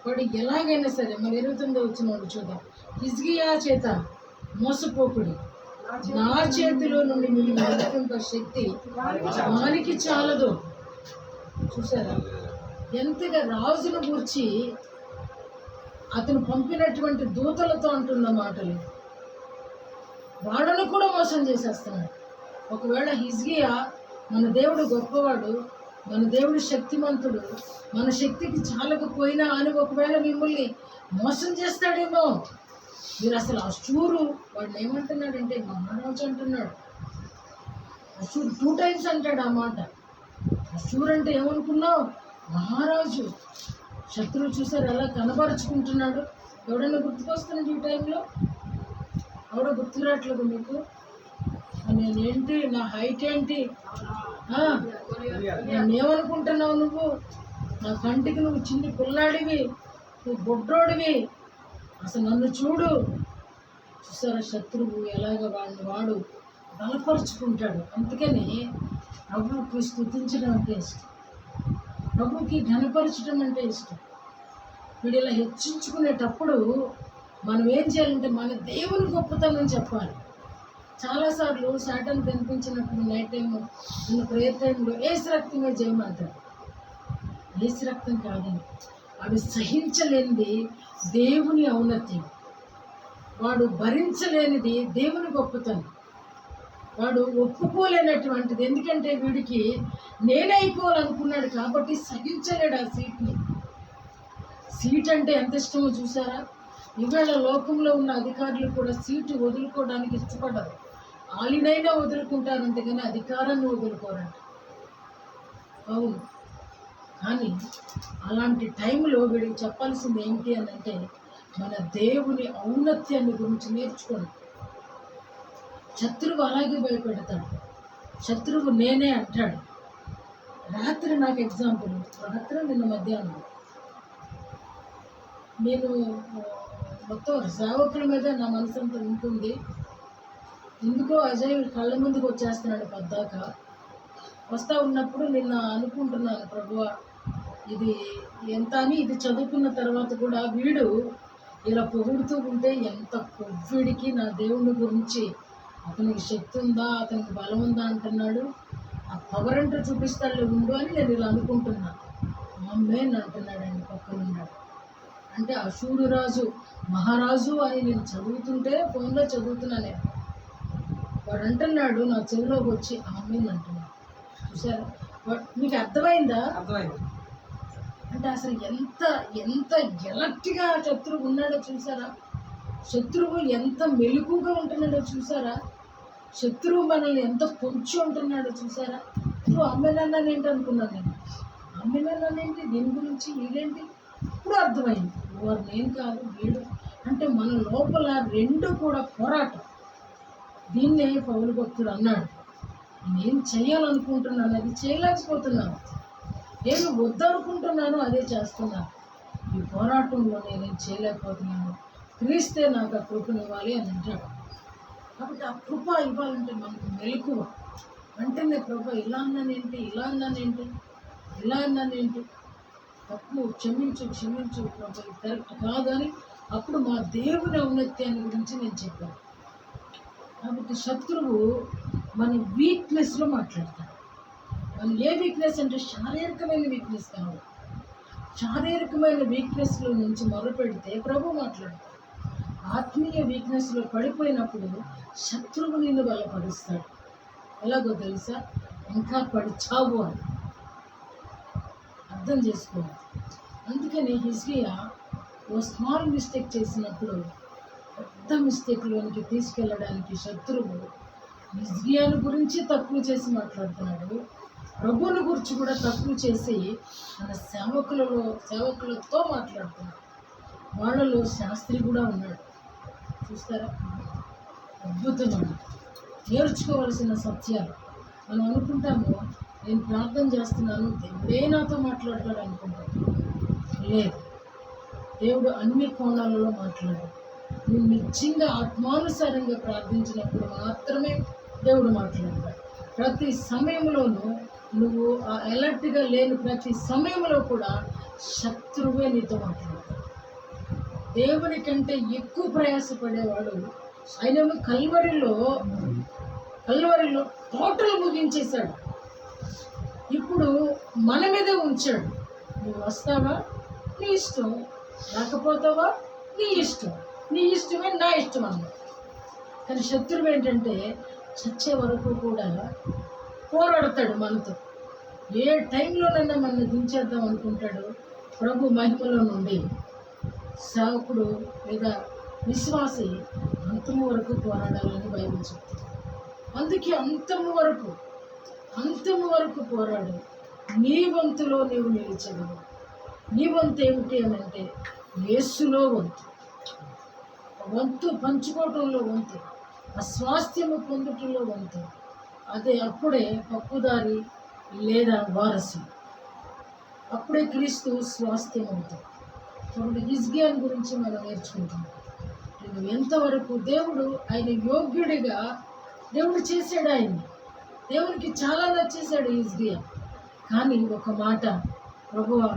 Speaker 1: వాడు ఎలాగైనా సరే మన 29 వచ్చిన వాడు చూద్దాం. హిజ్కియా చేత మోసపోకుడి, నా చేతిలో నుండి మీరు నడిపింప శక్తి వానికి చాలదు. చూసారా ఎంతగా రాజును గూర్చి అతను పంపినటువంటి దూతలతో అంటున్న మాటలు. వాళ్ళను కూడా మోసం చేసేస్తున్నాడు. ఒకవేళ హిజ్కియా మన దేవుడు గొప్పవాడు, మన దేవుడు శక్తిమంతుడు, మన శక్తికి చాలకపోయినా అని ఒకవేళ మిమ్మల్ని మోసం చేస్తాడేమో. మీరు అసలు అశ్షూరు వాడిని ఏమంటున్నాడంటే మహారాజు అంటున్నాడు. అశ్షూరు 2 times అంటాడు ఆ మాట. అశ్షూరు అంటే ఏమనుకున్నావు? మహారాజు. శత్రువు చూసారు ఎలా కనబరుచుకుంటున్నాడు. ఎవడన్నా గుర్తుకొస్తున్నాడు ఈ టైంలో? ఎవడో గుర్తురాట్లేదు మీకు? నేనేంటి, నా హైట్ ఏంటి, నేనేమనుకుంటున్నావు నువ్వు? నా కంటికి నువ్వు చిన్ని పిల్లాడివి, నువ్వు బొడ్రోడివి, అసలు నన్ను చూడు. చూసారా శత్రువు ఎలాగ వాడు బలపరుచుకుంటాడు. అందుకని ప్రభువుకి స్తుతించడం అంటే ఇష్టం, ప్రభువుకి ఘనపరచడం అంటే ఇష్టం. వీడు ఇలా హెచ్చించుకునేటప్పుడు మనం ఏం చేయాలంటే మన దేవుని గొప్పతనం చెప్పాలి. చాలాసార్లు సాటన్ కనిపించినప్పుడు నైట్ టైం మన ప్రేయర్ టైంలో ఏసు రక్తమే చేయమంటాడు. ఏసు రక్తం కాదండి, వాడు సహించలేనిది దేవుని ఔన్నత్యం, వాడు భరించలేనిది దేవుని గొప్పతనం, వాడు ఒప్పుకోలేనటువంటిది. ఎందుకంటే వీడికి నేనైపోవాలనుకున్నాడు కాబట్టి సహించలేడు ఆ సీట్ని. సీట్ అంటే ఎంత ఇష్టమో చూసారా? ఇవాళ లోకంలో ఉన్న అధికారులు కూడా సీటు వదులుకోవడానికి ఇష్టపడరు. ఆలినైనా వదులుకుంటారంటే కానీ అధికారాన్ని వదులుకోరంట. అవును, కానీ అలాంటి టైంలో వీడికి చెప్పాల్సింది ఏంటి అని అంటే మన దేవుని ఔన్నత్యాన్ని గురించి నేర్చుకోండి. శత్రువు అలాగే భయపెడతాడు. శత్రువు నేనే అంటాడు. రాత్రి నాకు ఎగ్జాంపుల్, నిన్న మధ్యాహ్నం నేను మొత్తం సేవకుల మీద నా మనసు అంతా ఉంటుంది. ఎందుకో అజయ్ కళ్ళ ముందుకు వచ్చేస్తున్నాడు పద్దాక. వస్తూ ఉన్నప్పుడు నిన్న అనుకుంటున్నాను, ప్రభువా ఇది ఎంత అని. ఇది చదువుకున్న తర్వాత కూడా వీడు ఇలా పొగుడుతూ ఉంటే ఎంత కొవ్విడికి నా దేవుని గురించి అతనికి శక్తి ఉందా, అతనికి బలం ఉందా అంటున్నాడు. ఆ పవర్ అంటే చూపిస్తాడు ఉండు అని నేను ఇలా అనుకుంటున్నా. అమ్మేన్ అంటున్నాడండి పక్కనున్నాడు. అంటే అశూరు రాజు మహారాజు అని నేను చదువుతుంటే ఫోన్లో చదువుతున్నా నేను. వాడు అంటున్నాడు నా చెవిలోకి వచ్చి అమ్మేన్ అంటున్నాడు. చూసారా? మీకు అర్థమైందా?
Speaker 2: అర్థమైంది.
Speaker 1: అంటే అసలు ఎంత ఎంత ఎలర్ట్గా శత్రువు ఉన్నాడో చూసారా? శత్రువు ఎంత మెలకుగా ఉంటున్నాడో చూసారా? శత్రువు మనల్ని ఎంత పొంచి ఉంటున్నాడో చూసారా? నువ్వు అమ్మాయినన్నాను ఏంటి అనుకున్నాను నేను. అమ్మాయినన్నాను ఏంటి, దీని గురించి వీడేంటి ఇప్పుడు అర్థమైంది. వారు నేను కాదు వీడు. అంటే మన లోపల రెండు కూడా పోరాటం. దీన్నే పౌలు భక్తుడు అన్నాడు, నేను చేయాలనుకుంటున్నాను అది చేయలేకపోతున్నాను, నేను వద్దనుకుంటున్నాను అదే చేస్తున్నాను. ఈ పోరాటంలో నేనేం చేయలేకపోతున్నాను, క్రీస్తే నాకు ఆ కృపనివ్వాలి అని అంటాడు. కాబట్టి ఆ కృప ఇవ్వాలంటే మనకు మెలకువ. వెంటనే ప్రభు ఇలా అన్నానేంటి, తప్పు క్షమించు ప్రభు, కరెక్ట్ కాదని అప్పుడు మా దేవుని ఔన్నత్యాన్ని గురించి నేను చెప్పాను. కాబట్టి శత్రువు మన వీక్నెస్లో మాట్లాడతాడు. మన ఏ వీక్నెస్ అంటే శారీరకమైన వీక్నెస్ కాదు. శారీరకమైన వీక్నెస్లో నుంచి మొదలుపెడితే ప్రభు మాట్లాడతాడు. ఆత్మీయ వీక్నెస్లో పడిపోయినప్పుడు శత్రువు నిన్ను బలపరుస్తాడు. ఎలాగో తెలుసా? ఇంకా పడిచావు అని అర్థం చేసుకోవాలి. అందుకని హిజ్కియా ఓ స్మాల్ మిస్టేక్ చేసినప్పుడు పెద్ద మిస్టేక్లోనికి తీసుకెళ్ళడానికి శత్రువు హిజ్కియాను గురించి తక్కువ చేసి మాట్లాడుతున్నాడు. ప్రభువుని గురించి కూడా తక్కువ చేసి మన సేవకులతో మాట్లాడుతున్నాడు. వాళ్ళలో శాస్త్రి కూడా ఉన్నాడు. చూస్తారా? అద్భుతమైన నేర్చుకోవాల్సిన సత్యాలు. మనం అనుకుంటాము నేను ప్రార్థన చేస్తున్నాను దేవుడే నాతో మాట్లాడతాడు అనుకుంటాను. లేదు, దేవుడు అన్ని కోణాలలో మాట్లాడాడు. నువ్వు నిజంగా ఆత్మానుసారంగా ప్రార్థించినప్పుడు మాత్రమే దేవుడు మాట్లాడతాడు. ప్రతి సమయంలోనూ నువ్వు ఆ అలర్ట్గా లేని ప్రతి సమయంలో కూడా శత్రువే నీతో మాట్లాడతాడు. దేవుని కంటే ఎక్కువ ప్రయాసపడేవాడు ఆయనేమో కల్వరిలో టోటల్ ముగించేశాడు. ఇప్పుడు మన మీదే ఉంచాడు. నువ్వు వస్తావా నీ ఇష్టం, రాకపోతావా నీ ఇష్టం, నీ ఇష్టమే నా ఇష్టం అన్నాడు. కానీ శత్రువు ఏంటంటే చచ్చే వరకు కూడా పోరాడతాడు మనతో. ఏ టైంలోనైనా మనల్ని దించేద్దాం అనుకుంటాడు. ప్రభు మహిమలో నుండి సేవకుడు లేదా విశ్వాసి అంతము వరకు పోరాడాలని బైబిల్ చెప్తుంది. అందుకే అంతము వరకు పోరాడు. నీ వంతులో నీవు నిలిచగలవు. నీ వంతు ఏమిటి అని అంటే యేసులో వంతు పంచుకోవటంలో వంతు, ఆ స్వాస్థ్యము పొందుటంలో వంతు. అప్పుడే పప్పుదారి లేదా వారసు, అప్పుడే క్రీస్తు స్వాస్థ్యం అవుతుంది. చూడండి, హిజ్కియాను గురించి మనం నేర్చుకుంటున్నాం. ఎంతవరకు దేవుడు ఆయన యోగ్యుడిగా దేవుడు చేశాడు. దేవునికి చాలా నచ్చేశాడు హిజ్కియా. కానీ ఒక మాట, ప్రభువా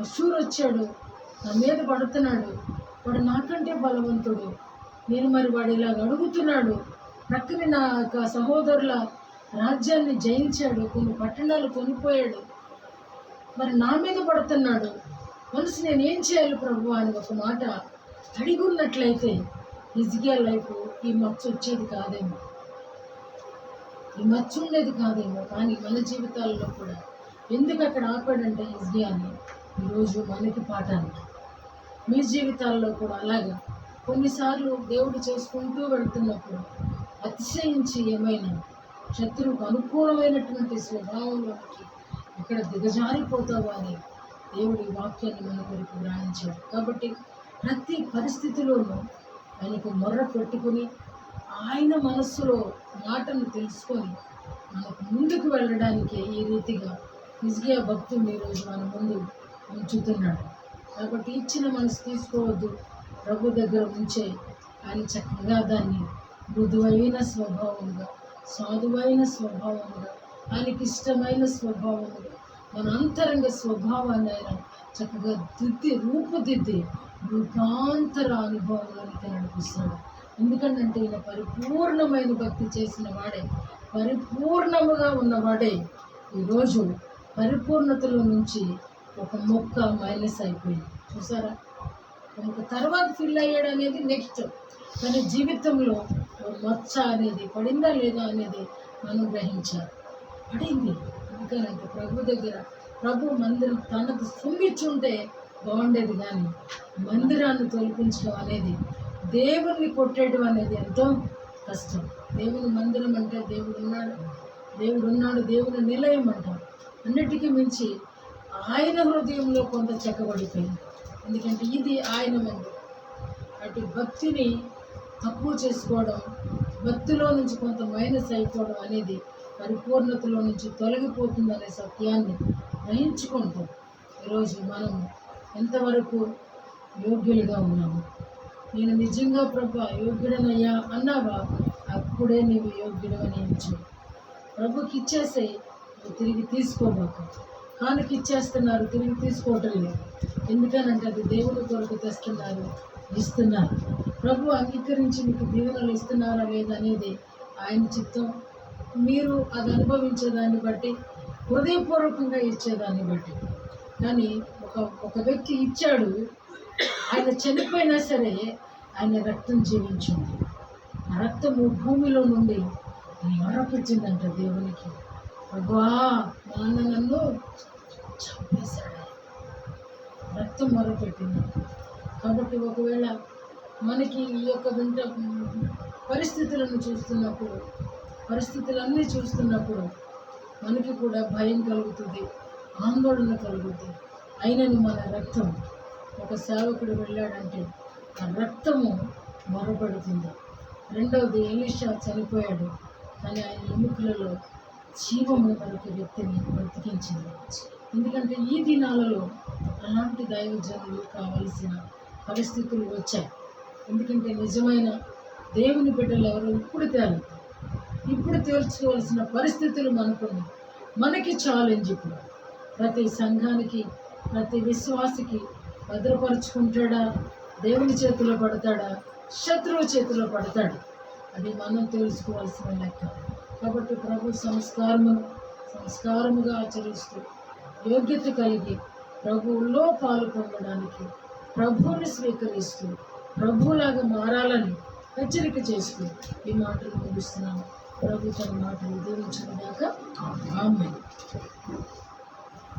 Speaker 1: అశూరు వచ్చాడు, నా మీద పడుతున్నాడు, వాడు నాకంటే బలవంతుడు, నేను మరి వాడు ఇలా అడుగుతున్నాడు, ప్రక్కన నా యొక్క సహోదరుల రాజ్యాన్ని జయించాడు, కొన్ని పట్టణాలు కొనిపోయాడు, మరి నా మీద పడుతున్నాడు, మనసు నేనేం చేయాలి ప్రభు అని ఒక మాట అడిగున్నట్లయితే హిజ్కియా లైఫ్ ఈ మచ్చ వచ్చేది కాదేమో, ఈ మచ్చ ఉండేది కాదేమో. కానీ మన జీవితాల్లో కూడా ఎందుకు అక్కడ ఆపాడంటే హిజ్కియాని ఈరోజు మనకి పాఠానికి. మీ జీవితాల్లో కూడా అలాగా కొన్నిసార్లు దేవుడు చేసుకుంటూ వెళ్తున్నప్పుడు అతిశయించి ఏమైనా శత్రువుకు అనుకూలమైనటువంటి స్వభావంలోకి ఇక్కడ దిగజారిపోతావా అని దేవుడి వాక్యాన్ని మన కొరకు గ్రహించాడు. కాబట్టి ప్రతి పరిస్థితిలోనూ ఆయనకు మొర్ర పెట్టుకుని ఆయన మనస్సులో మాటను తెలుసుకొని మనకు ముందుకు వెళ్ళడానికి ఈ రీతిగా హిజ్కియా భక్తుని ఈరోజు మన ముందు ఉంచుతున్నాడు. కాబట్టి ఇచ్చిన మనసు తీసుకోవద్దు, ప్రభు దగ్గర ఉంచే ఆయన చక్కగా దాన్ని మృదువైన స్వభావముగా, సాధువైన స్వభావముగా, ఆయనకి ఇష్టమైన స్వభావముగా, మన అంతరంగ స్వభావాన్ని ఆయన చక్కగా రూపుదిద్ది రూపాంతర అనుభవంలోనికి నడిపిస్తాడు. ఎందుకంటే ఈయన పరిపూర్ణమైన భక్తి చేసిన వాడే, పరిపూర్ణముగా ఉన్నవాడే ఈరోజు పరిపూర్ణతలో నుంచి ఒక మొక్క మైనస్ అయిపోయింది. చూసారా, ఒక తర్వాత ఫిల్ అయ్యాడు అనేది నెక్స్ట్, కానీ జీవితంలో మచ్చ అనేది పడిందా లేదా అనేది మనం గ్రహించాలి. పడింది. ఎందుకనంటే ప్రభు దగ్గర, ప్రభు మందిరం తనకు సొమ్మిచ్చుంటే బాగుండేది, కానీ మందిరాన్ని తొలగించడం అనేది, దేవుణ్ణి కొట్టేయడం అనేది ఎంతో కష్టం. దేవుని మందిరం అంటే దేవుడు ఉన్నాడు, దేవుని నిలయం అంటాం. అన్నిటికీ మించి ఆయన హృదయంలో కొంత చెక్కబడిపోయింది. ఎందుకంటే ఇది ఆయన మందిరం. అటు భక్తిని తక్కువ చేసుకోవడం, భక్తిలో నుంచి కొంత మైనస్ అయిపోవడం అనేది పరిపూర్ణతలో నుంచి తొలగిపోతుందనే సత్యాన్ని గ్రహించుకుంటూ ఈరోజు మనం ఎంతవరకు యోగ్యులుగా ఉన్నాము. నేను నిజంగా ప్రభు యోగ్యుడనయ్యా అన్నావా, అప్పుడే నీవు యోగ్యుడని ఎంచు. ప్రభుకి ఇచ్చేసే తిరిగి తీసుకోబాకు. కానుక ఇచ్చేస్తున్నారు, తిరిగి తీసుకోవటం లేదు. ఎందుకనంటే అది దేవుని కొరకు తెస్తున్నారు, ఇస్తున్నారు. ప్రభు అంగీకరించి మీకు దీవెనలు ఇస్తున్నారా లేదనేది ఆయన చిత్తం. మీరు అది అనుభవించేదాన్ని బట్టి, హృదయపూర్వకంగా ఇచ్చేదాన్ని బట్టి. కానీ ఒక వ్యక్తి ఇచ్చాడు, ఆయన చనిపోయినా సరే ఆయన రక్తం జీవించింది. ఆ రక్తము భూమిలో నుండి మొరపెట్టిందంట దేవునికి, ప్రభువా మా అన్న నన్ను చంపేశాడు. రక్తం మొరపెట్టింది. కాబట్టి ఒకవేళ మనకి ఈ యొక్క పరిస్థితులన్నీ చూస్తున్నప్పుడు మనకి కూడా భయం కలుగుతుంది, ఆందోళన కలుగుతుంది. అయినను మన రక్తం, ఒక సేవకుడు వెళ్ళాడంటే ఆ రక్తము మొరపెడుతుంది. రెండవది, ఎలీషా చనిపోయాడు, కానీ ఆయన ఎముకలలో జీవము మరొక వ్యక్తిని బ్రతికించింది. ఎందుకంటే ఈ దినాలలో అలాంటి దైవజనులు కావలసిన పరిస్థితులు వచ్చాయి. ఎందుకంటే నిజమైన దేవుని బిడ్డలు ఎవరు ఇప్పుడు తేల్చుకోవాల్సిన పరిస్థితులు మనకి ఛాలెంజ్. ఇప్పుడు ప్రతి సంఘానికి, ప్రతి విశ్వాసికి భద్రపరుచుకుంటాడా, దేవుని చేతిలో పడతాడా, శత్రువు చేతిలో పడతాడు, అది మనం తెలుసుకోవాల్సిన లెక్క. కాబట్టి ప్రభు సంస్కారముగా ఆచరిస్తూ యోగ్యత కలిగి ప్రభువులో పాలు పొందడానికి, ప్రభువుని స్వీకరిస్తూ ప్రభువులాగా మారాలని హెచ్చరిక చేస్తూ ఈ మాటలు ముగిస్తున్నాను. ప్రభు తన మాటలు దీవించిన దాకా ఆమేన్.